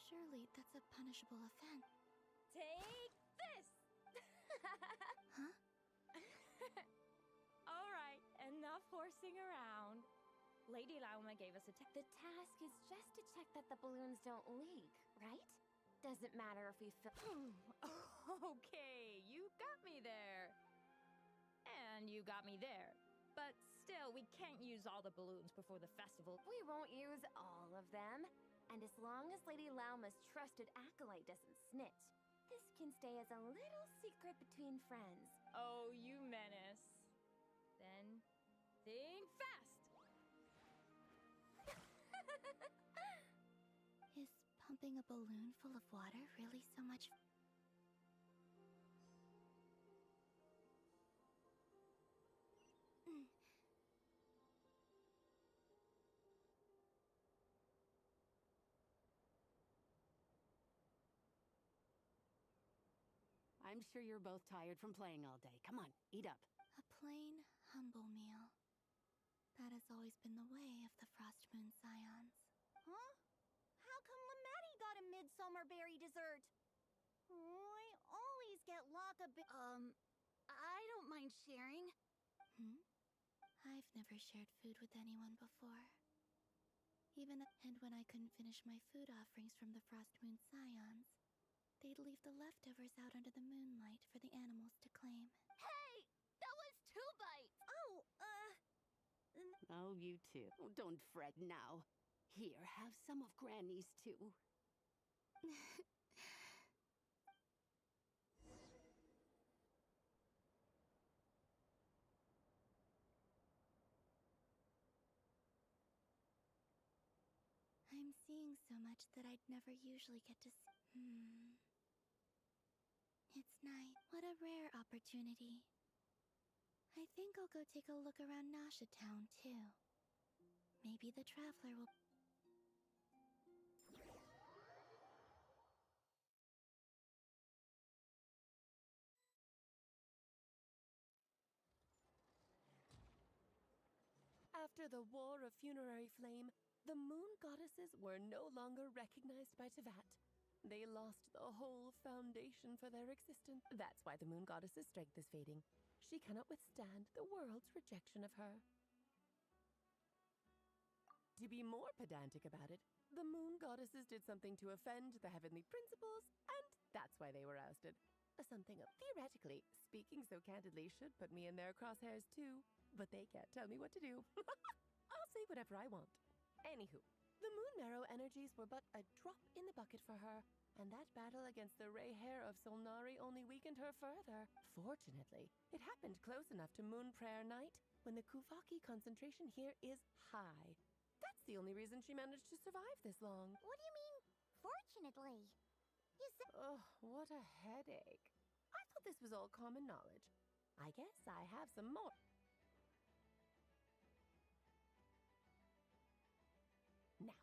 Surely that's a punishable offense. Take this! Huh? All right, enough horsing around. Lady Lauma gave us a The task is just to check that the balloons don't leak, right? Doesn't matter if we fill... Okay, you got me there. And you got me there. But still, we can't use all the balloons before the festival. We won't use all of them. And as long as Lady Lauma's trusted acolyte doesn't snitch, this can stay as a little secret between friends. Oh, you menace. Then Think fast! Is pumping a balloon full of water really so much? I'm sure you're both tired from playing all day. Come on, eat up. A plain, humble meal. That has always been the way of the Frost Moon Scions. Huh? How come Lamatti got a midsummer berry dessert? I always get I don't mind sharing. I've never shared food with anyone before. And when I couldn't finish my food offerings from the Frost Moon Scions, they'd leave the leftovers out under the moonlight for the animals to claim. Hey! That was 2 bites! Oh, you too. Oh, don't fret now. Here, have some of Granny's too. I'm seeing so much that I'd never usually get to see. It's night. What a rare opportunity. I think I'll go take a look around Nasha Town, too. Maybe the Traveler will... After the War of Funerary Flame, the moon goddesses were no longer recognized by Tevat. They lost the whole foundation for their existence. That's why the moon goddess's strength is fading. She cannot withstand the world's rejection of her. To be more pedantic about it, the moon goddesses did something to offend the heavenly principles, and that's why they were ousted. Something theoretically, speaking so candidly, should put me in their crosshairs too, but they can't tell me what to do. I'll say whatever I want. Anywho, the moon marrow energies were but a drop in the bucket for her, and that battle against the Ray Hair of Solnari only weakened her further. Fortunately, it happened close enough to Moon Prayer Night when the Kuvaki concentration here is high. That's the only reason she managed to survive this long. What do you mean, fortunately? You said... Ugh, what a headache. I thought this was all common knowledge. I guess I have some more. Now,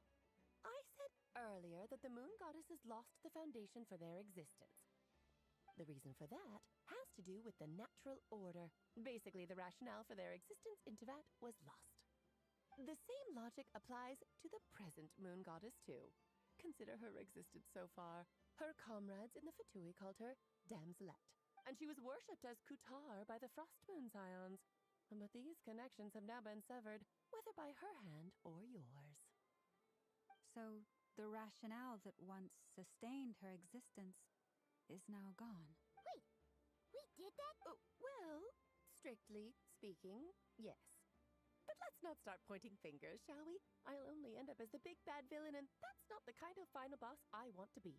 I said earlier that the moon goddesses lost the foundation for their existence. The reason for that has to do with the natural order. Basically, the rationale for their existence in Tevat was lost. The same logic applies to the present moon goddess, too. Consider her existence so far. Her comrades in the Fatui called her Damselette, and she was worshipped as Kutar by the Frost Moon Scions. But these connections have now been severed, whether by her hand or yours. So, the rationale that once sustained her existence is now gone. Wait, we did that? Oh, well, strictly speaking, yes. But let's not start pointing fingers, shall we? I'll only end up as the big bad villain, and that's not the kind of final boss I want to be.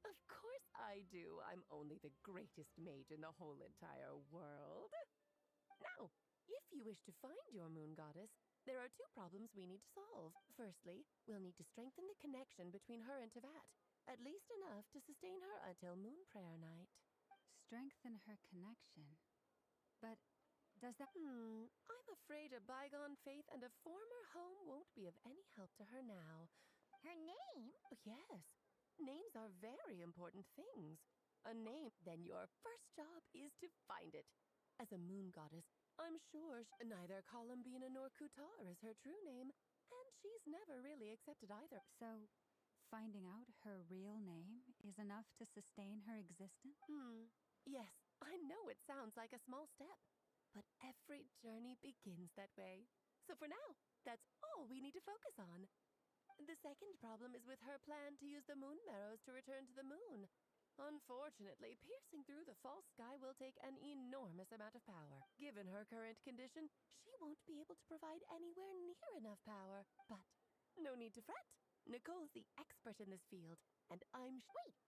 Of course I do. I'm only the greatest mage in the whole entire world. Now, if you wish to find your moon goddess, there are 2 problems we need to solve. Firstly, we'll need to strengthen the connection between her and Tevat, at least enough to sustain her until Moon Prayer Night. Strengthen her connection? But does that... I'm afraid a bygone faith and a former home won't be of any help to her now. Her name? Oh, yes. Names are very important things. A name, then your first job is to find it. As a moon goddess, I'm sure neither Columbina nor Kutar is her true name, and she's never really accepted either. So, finding out her real name is enough to sustain her existence? Yes, I know it sounds like a small step, but every journey begins that way. So for now, that's all we need to focus on. The second problem is with her plan to use the moon marrows to return to the moon. Unfortunately, piercing through the false sky will take an enormous amount of power. Given her current condition, she won't be able to provide anywhere near enough power. But no need to fret. Nicole's the expert in this field, and I'm Wait,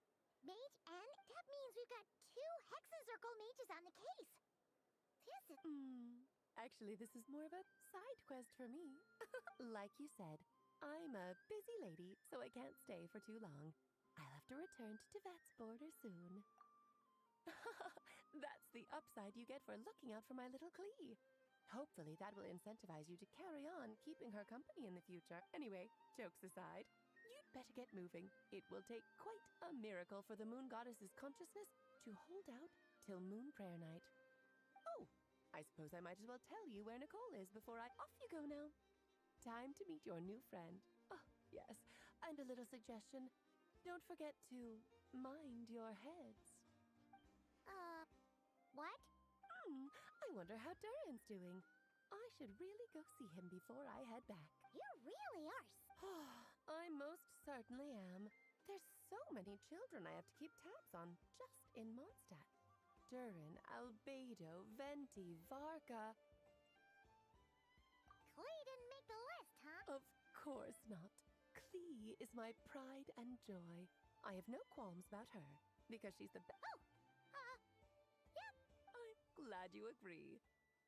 Mage N? That means we've got 2 Hexencircle mages on the case. is it? Actually, this is more of a side quest for me. Like you said, I'm a busy lady, so I can't stay for too long. I'll have to return to Tevat's border soon. That's the upside you get for looking out for my little Klee. Hopefully that will incentivize you to carry on keeping her company in the future. Anyway, jokes aside, you'd better get moving. It will take quite a miracle for the moon goddess's consciousness to hold out till moon prayer night. Oh, I suppose I might as well tell you where Nicole is before off you go now. Time to meet your new friend. Oh, yes, and a little suggestion. Don't forget to mind your heads. What? I wonder how Duran's doing. I should really go see him before I head back. You really are. I most certainly am. There's so many children I have to keep tabs on just in Mondstadt. Duran, Albedo, Venti, Varka. Klee didn't make the list, huh? Of course not. Klee is my pride and joy. I have no qualms about her, because she's the best. Yep. I'm glad you agree.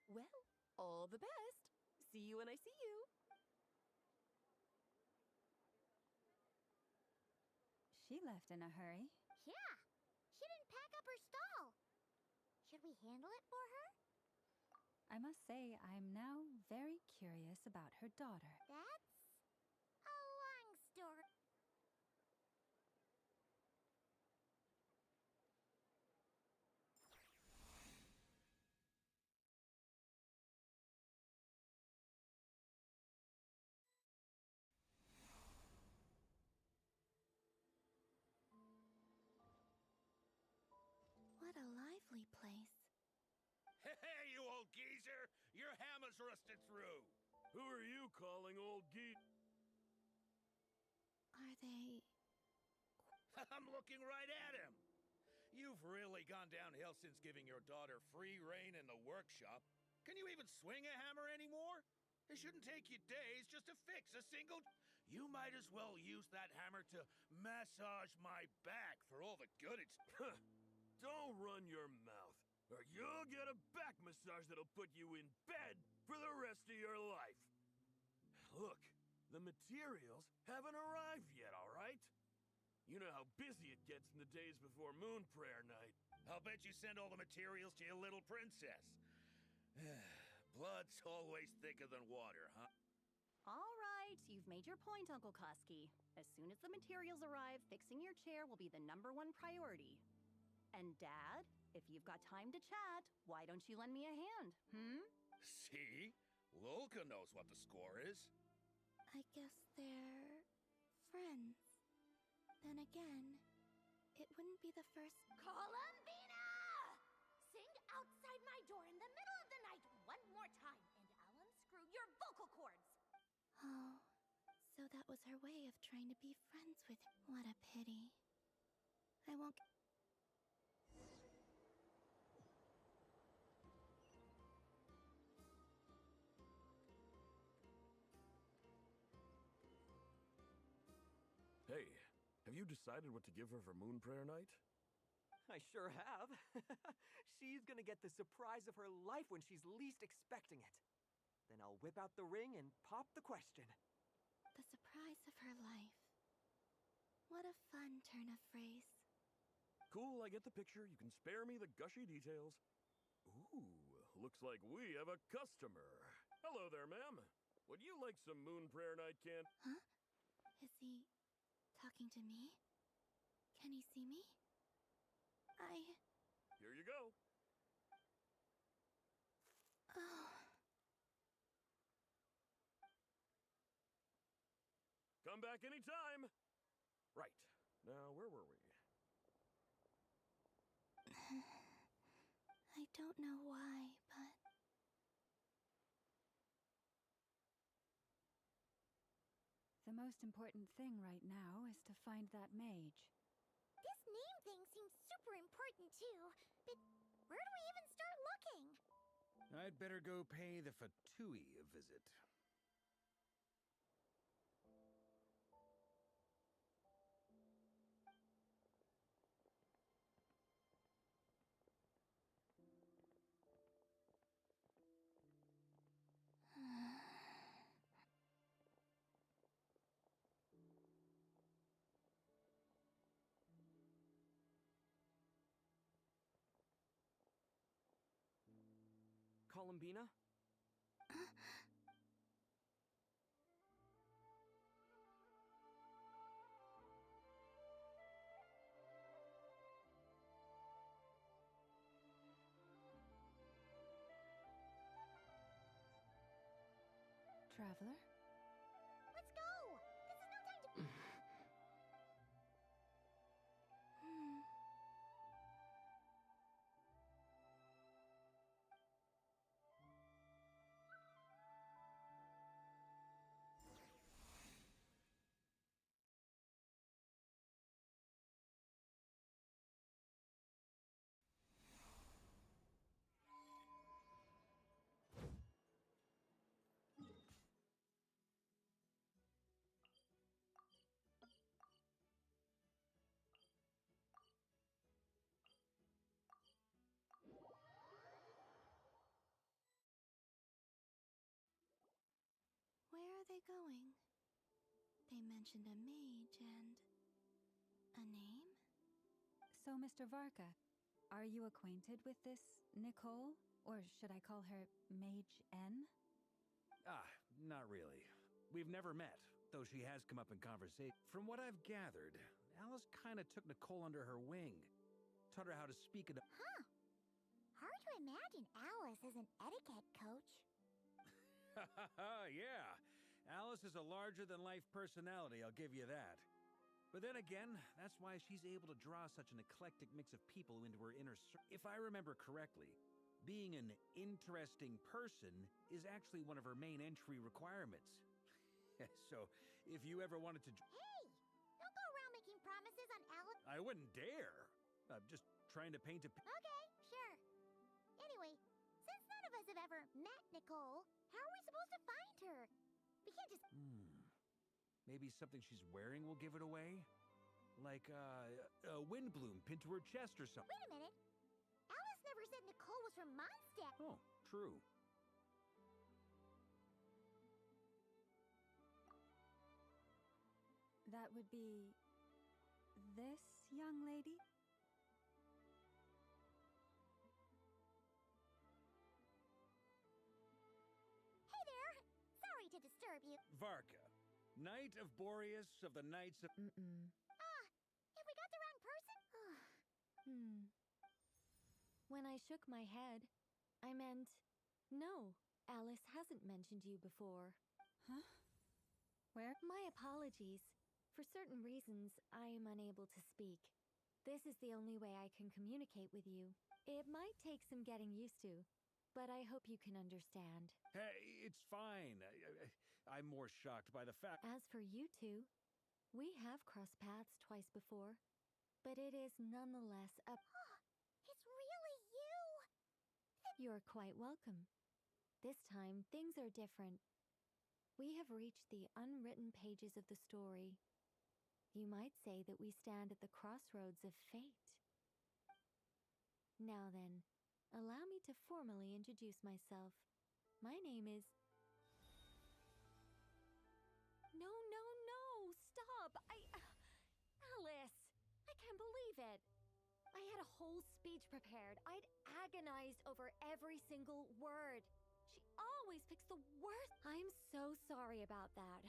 Well, all the best. See you when I see you. She left in a hurry. Yeah. She didn't pack up her stall. Should we handle it for her? I must say, I'm now very curious about her daughter. That's a long story. What a lively place. Hey, you old geezer! Your hammer's rusted through! Who are you calling old Are they... I'm looking right at him! You've really gone downhill since giving your daughter free rein in the workshop. Can you even swing a hammer anymore? It shouldn't take you days just to fix a single... You might as well use that hammer to massage my back for all the good it's... Don't run your mouth, or you'll get a back massage that'll put you in bed for the rest of your life. Look, the materials haven't arrived yet, all right? You know how busy it gets in the days before moon prayer night. I'll bet you send all the materials to your little princess. Blood's always thicker than water, huh? All right, you've made your point, Uncle Kusky. As soon as the materials arrive, fixing your chair will be the #1 priority. And Dad, if you've got time to chat, why don't you lend me a hand, See? Lolka knows what the score is. I guess they're... friends. Then again, it wouldn't be the first... Columbina! Sing outside my door in the middle of the night one more time, and I'll unscrew your vocal cords. Oh, so that was her way of trying to be friends with... What a pity. I won't... Hey, have you decided what to give her for moon prayer night? I sure have. She's gonna get the surprise of her life when she's least expecting it. Then I'll whip out the ring and pop the question. The surprise of her life. What a fun turn of phrase. Cool, I get the picture. You can spare me the gushy details. Ooh, looks like we have a customer. Hello there, ma'am. Would you like some moon prayer night candy? Huh? Is he... talking to me? Can he see me? Here you go. Oh... Come back anytime. Right. Now, where were we? I don't know why, but... The most important thing right now is to find that mage. This name thing seems super important too, but where do we even start looking? I'd better go pay the Fatui a visit. Columbina? Traveler? Let's go! This is no time to... Where are they going? They mentioned a mage and... a name? So, Mr. Varka, are you acquainted with this Nicole? Or should I call her Mage N? Not really. We've never met, though she has come up in conversation. From what I've gathered, Alice kinda took Nicole under her wing. Taught her how to speak it. Huh. Hard to imagine Alice as an etiquette coach. Yeah. Alice is a larger-than-life personality, I'll give you that. But then again, that's why she's able to draw such an eclectic mix of people into her inner circle. If I remember correctly, being an interesting person is actually one of her main entry requirements. So, if you ever wanted to... Hey! Don't go around making promises on Alice... I wouldn't dare. I'm just trying to paint a... Okay, sure. Anyway, since none of us have ever met Nicole, how are we supposed to find her? We can't just... Maybe something she's wearing will give it away? Like, a wind bloom pinned to her chest or something. Wait a minute. Alice never said Nicole was from Mondstadt. Oh, true. That would be... this young lady? Hey there! Sorry to disturb you. Varka, Knight of Boreas of the Knights of... Have we got the wrong person? When I shook my head, I meant, no, Alice hasn't mentioned you before. Huh? Where? My apologies. For certain reasons, I am unable to speak. This is the only way I can communicate with you. It might take some getting used to, but I hope you can understand. Hey, it's fine. I'm more shocked by the fact... As for you two, we have crossed paths twice before, but it is nonetheless a... It's really you! You're quite welcome. This time, things are different. We have reached the unwritten pages of the story. You might say that we stand at the crossroads of fate. Now then, allow me to formally introduce myself. My name is... No, stop! Alice! I can't believe it! I had a whole speech prepared. I'd agonized over every single word. She always picks the worst. I'm so sorry about that.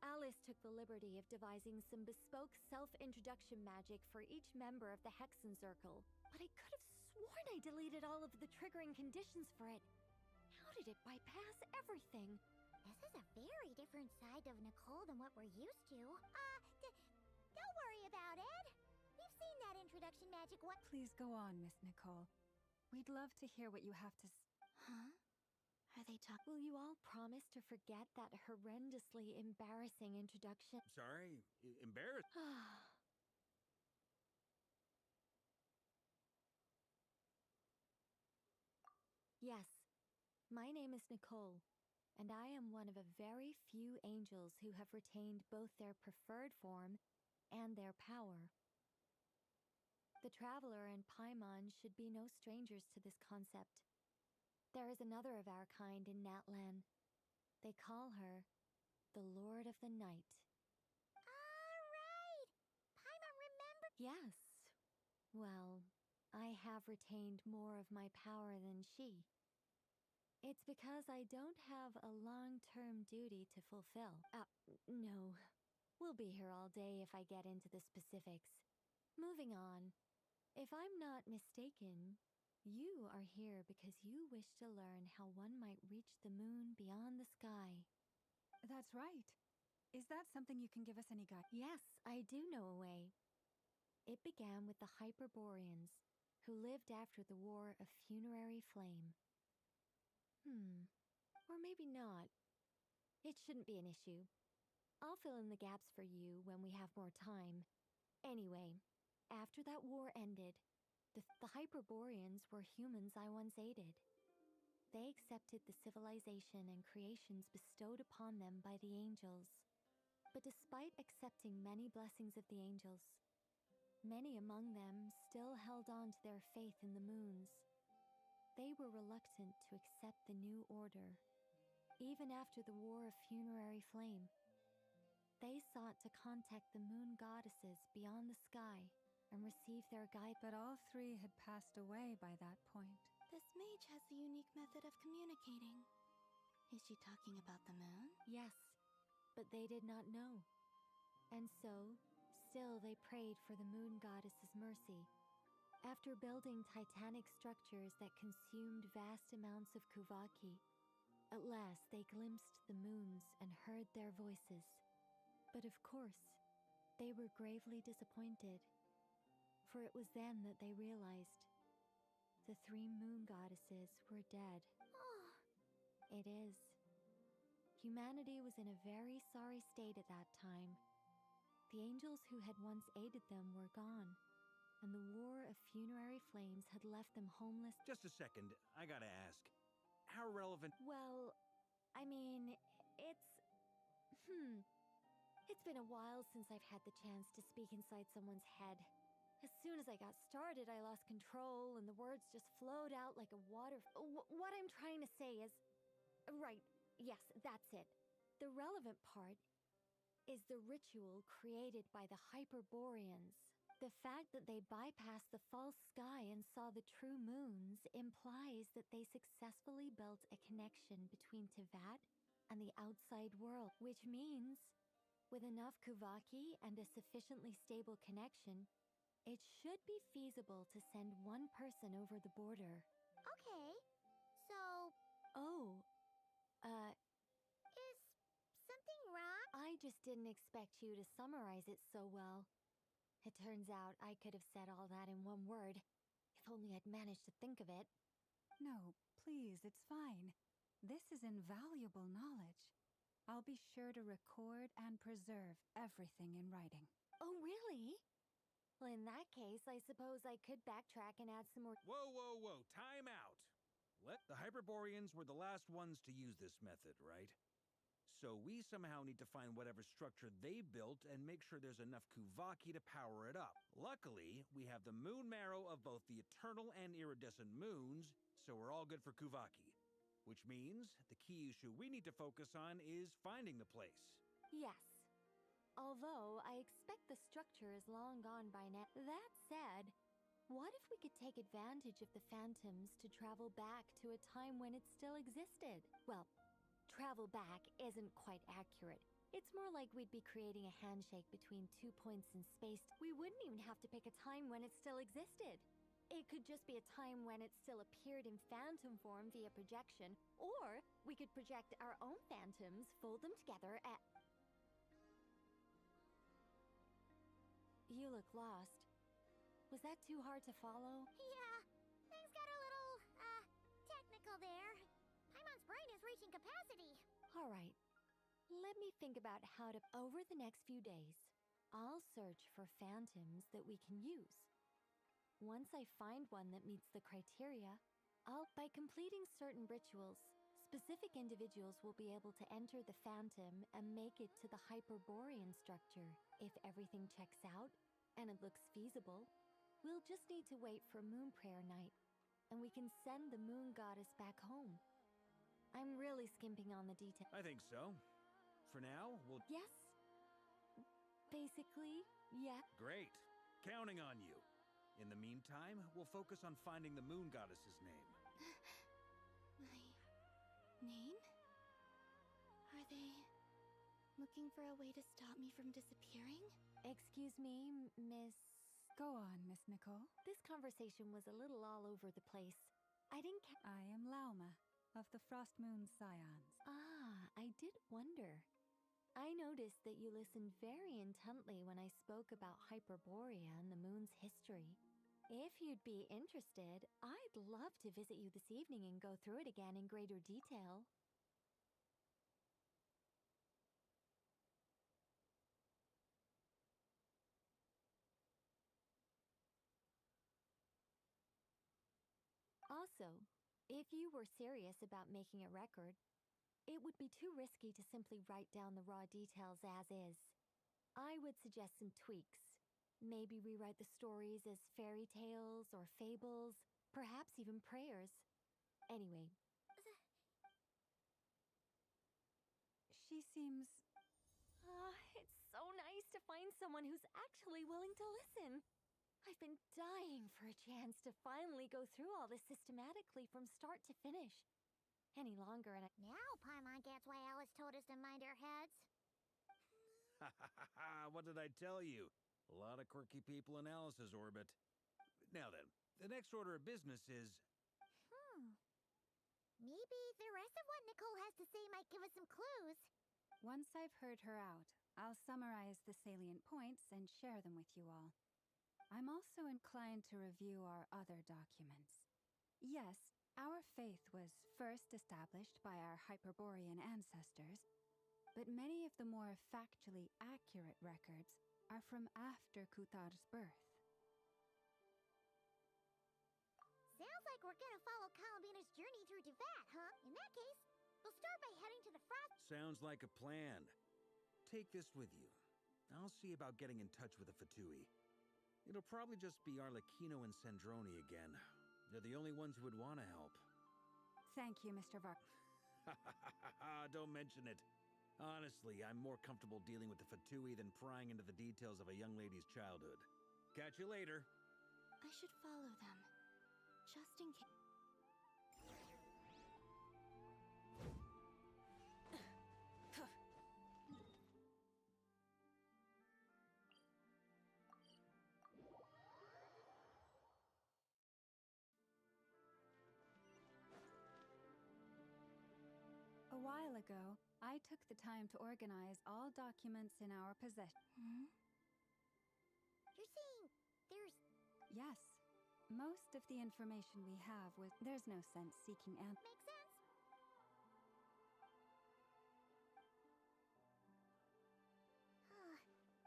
Alice took the liberty of devising some bespoke self-introduction magic for each member of the Hexen Circle. But I could have sworn I deleted all of the triggering conditions for it. How did it bypass everything? This is a very different side of Nicole than what we're used to. Don't worry about it. We've seen that introduction magic once. Please go on, Miss Nicole. We'd love to hear what you have to Huh? Are they talking? Will you all promise to forget that horrendously embarrassing introduction? Sorry, embarrassed. Yes, my name is Nicole, and I am one of a very few angels who have retained both their preferred form and their power. The Traveler and Paimon should be no strangers to this concept. There is another of our kind in Natlan. They call her the Lord of the Night. Alright! Paimon, remember? Yes. Well, I have retained more of my power than she. It's because I don't have a long-term duty to fulfill. No. We'll be here all day if I get into the specifics. Moving on. If I'm not mistaken, you are here because you wish to learn how one might reach the moon beyond the sky. That's right. Is that something you can give us any guide? Yes, I do know a way. It began with the Hyperboreans, who lived after the War of Funerary Flame. Or maybe not. It shouldn't be an issue. I'll fill in the gaps for you when we have more time. Anyway, after that war ended, the Hyperboreans were humans I once aided. They accepted the civilization and creations bestowed upon them by the angels. But despite accepting many blessings of the angels, many among them still held on to their faith in the moons. They were reluctant to accept the new order, even after the War of Funerary Flame. They sought to contact the moon goddesses beyond the sky and receive their guide. But all three had passed away by that point. This mage has a unique method of communicating. Is she talking about the moon? Yes, but they did not know. And so, still they prayed for the moon goddess's mercy. After building titanic structures that consumed vast amounts of Kuvaki, at last they glimpsed the moons and heard their voices. But of course, they were gravely disappointed, for it was then that they realized the three moon goddesses were dead. It is. Humanity was in a very sorry state at that time. The angels who had once aided them were gone, and the War of Funerary Flames had left them homeless. Just a second, I gotta ask. How relevant? Well, I mean, it's been a while since I've had the chance to speak inside someone's head. As soon as I got started, I lost control, and the words just flowed out like a water. What I'm trying to say is... Right, yes, that's it. The relevant part is the ritual created by the Hyperboreans. The fact that they bypassed the false sky and saw the true moons implies that they successfully built a connection between Tevat and the outside world, which means, with enough Kuvaki and a sufficiently stable connection, it should be feasible to send one person over the border. Okay, so... Is something wrong? I just didn't expect you to summarize it so well. It turns out I could have said all that in one word, if only I'd managed to think of it. No, please, it's fine. This is invaluable knowledge. I'll be sure to record and preserve everything in writing. Oh, really? Well, in that case, I suppose I could backtrack and add some more... Whoa, time out! The Hyperboreans were the last ones to use this method, right? So we somehow need to find whatever structure they built and make sure there's enough Kuvaki to power it up. Luckily, we have the moon marrow of both the eternal and iridescent moons, so we're all good for Kuvaki. Which means the key issue we need to focus on is finding the place. Yes. Although, I expect the structure is long gone by now. That said, what if we could take advantage of the phantoms to travel back to a time when it still existed? Well, travel back isn't quite accurate. It's more like we'd be creating a handshake between 2 points in space. We wouldn't even have to pick a time when it still existed. It could just be a time when it still appeared in phantom form via projection, or we could project our own phantoms, fold them together, You look lost. Was that too hard to follow? Yeah, things got a little, technical there. Paimon's brain is reaching capacity. All right. Let me think about how to... Over the next few days, I'll search for phantoms that we can use. Once I find one that meets the criteria, by completing certain rituals, specific individuals will be able to enter the phantom and make it to the Hyperborean structure. If everything checks out, and it looks feasible, we'll just need to wait for Moon Prayer Night, and we can send the moon goddess back home. I'm really skimping on the details. I think so. For now, we'll... Yes. Basically, yeah. Great. Counting on you. In the meantime, we'll focus on finding the moon goddess's name. Name? Are they looking for a way to stop me from disappearing? Excuse me, Miss... Go on, Miss Nicole. This conversation was a little all over the place. I didn't I am Lauma, of the Frost Moon Scions. Ah, I did wonder. I noticed that you listened very intently when I spoke about Hyperborea and the moon's history. If you'd be interested, I'd love to visit you this evening and go through it again in greater detail. Also, if you were serious about making a record, it would be too risky to simply write down the raw details as is. I would suggest some tweaks. Maybe rewrite the stories as fairy tales or fables, perhaps even prayers. Anyway. She seems... It's so nice to find someone who's actually willing to listen. I've been dying for a chance to finally go through all this systematically from start to finish. Any longer and Now Paimon gets why Alice told us to mind our heads. What did I tell you? A lot of quirky people in Alice's orbit. Now then, the next order of business is... Maybe the rest of what Nicole has to say might give us some clues. Once I've heard her out, I'll summarize the salient points and share them with you all. I'm also inclined to review our other documents. Yes, our faith was first established by our Hyperborean ancestors, but many of the more factually accurate records are from after Kuthar's birth. Sounds like we're gonna follow Columbina's journey through Devat, huh? In that case, we'll start by heading to the Frost... Sounds like a plan. Take this with you. I'll see about getting in touch with the Fatui. It'll probably just be Arlecchino and Sandroni again. They're the only ones who would want to help. Thank you, Mr. Vark. Don't mention it. Honestly, I'm more comfortable dealing with the Fatui than prying into the details of a young lady's childhood. Catch you later. I should follow them, just in case. A while ago, I took the time to organize all documents in our possession. You're saying there's... Yes. Most of the information we have was... There's no sense seeking answers. Makes sense.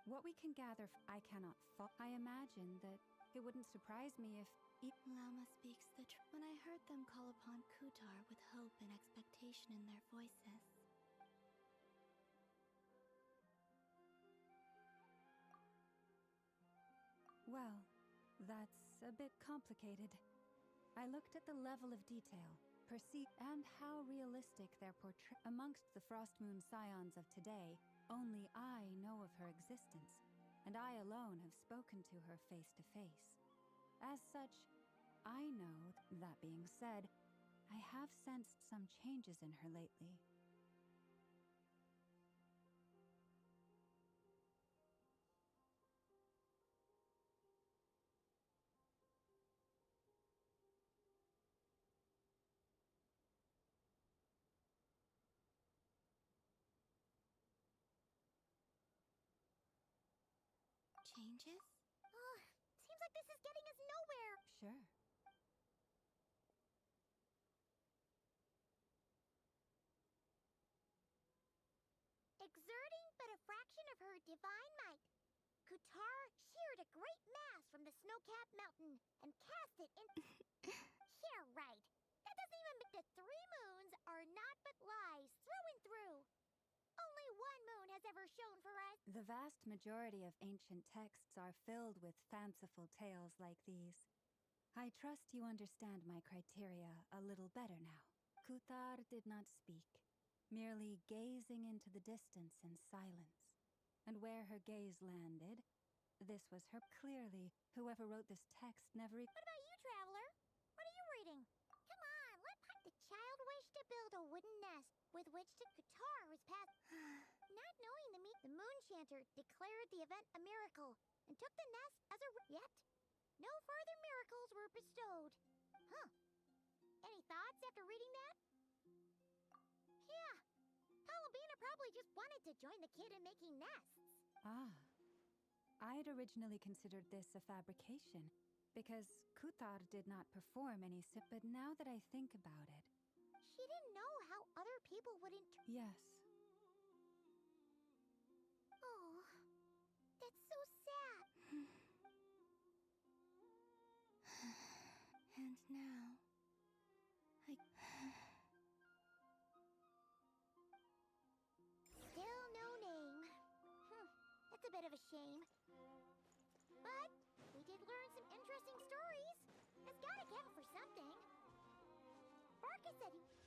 What we can gather, I cannot I imagine that it wouldn't surprise me if... Lauma speaks the truth. When I heard them call upon Kutar with hope and expectation in their voices. Well, that's a bit complicated. I looked at the level of detail, and how realistic their portrait amongst the Frostmoon Scions of today. Only I know of her existence, and I alone have spoken to her face to face. As such, I know, that being said, I have sensed some changes in her lately. Changes? Seems like this is getting us nowhere. Sure. Exerting but a fraction of her divine might, Kutar sheared a great mass from the snow-capped mountain and cast it in... Yeah, right. That doesn't even make the 3 moons are not but lies through and through. Only one moon has ever shone for us. The vast majority of ancient texts are filled with fanciful tales like these. I trust you understand my criteria a little better now. Kutar did not speak, merely gazing into the distance in silence. And where her gaze landed, this was her. Clearly, whoever wrote this text never... What about you, Traveler? What are you reading? Come on, the child wished to to build a wooden nest with which to guitar was passed. Not knowing the moon chanter declared the event a miracle and took the nest as a yet. No further miracles were bestowed. Huh. Any thoughts after reading that? Yeah. Columbina probably just wanted to join the kid in making nests. Ah. I'd originally considered this a fabrication, because Kuthar did not perform any but now that I think about it. She didn't know how other people would Yes. Oh, that's so sad. And now, Still no name. That's a bit of a shame. But we did learn some interesting stories. It's gotta count for something. Barca said he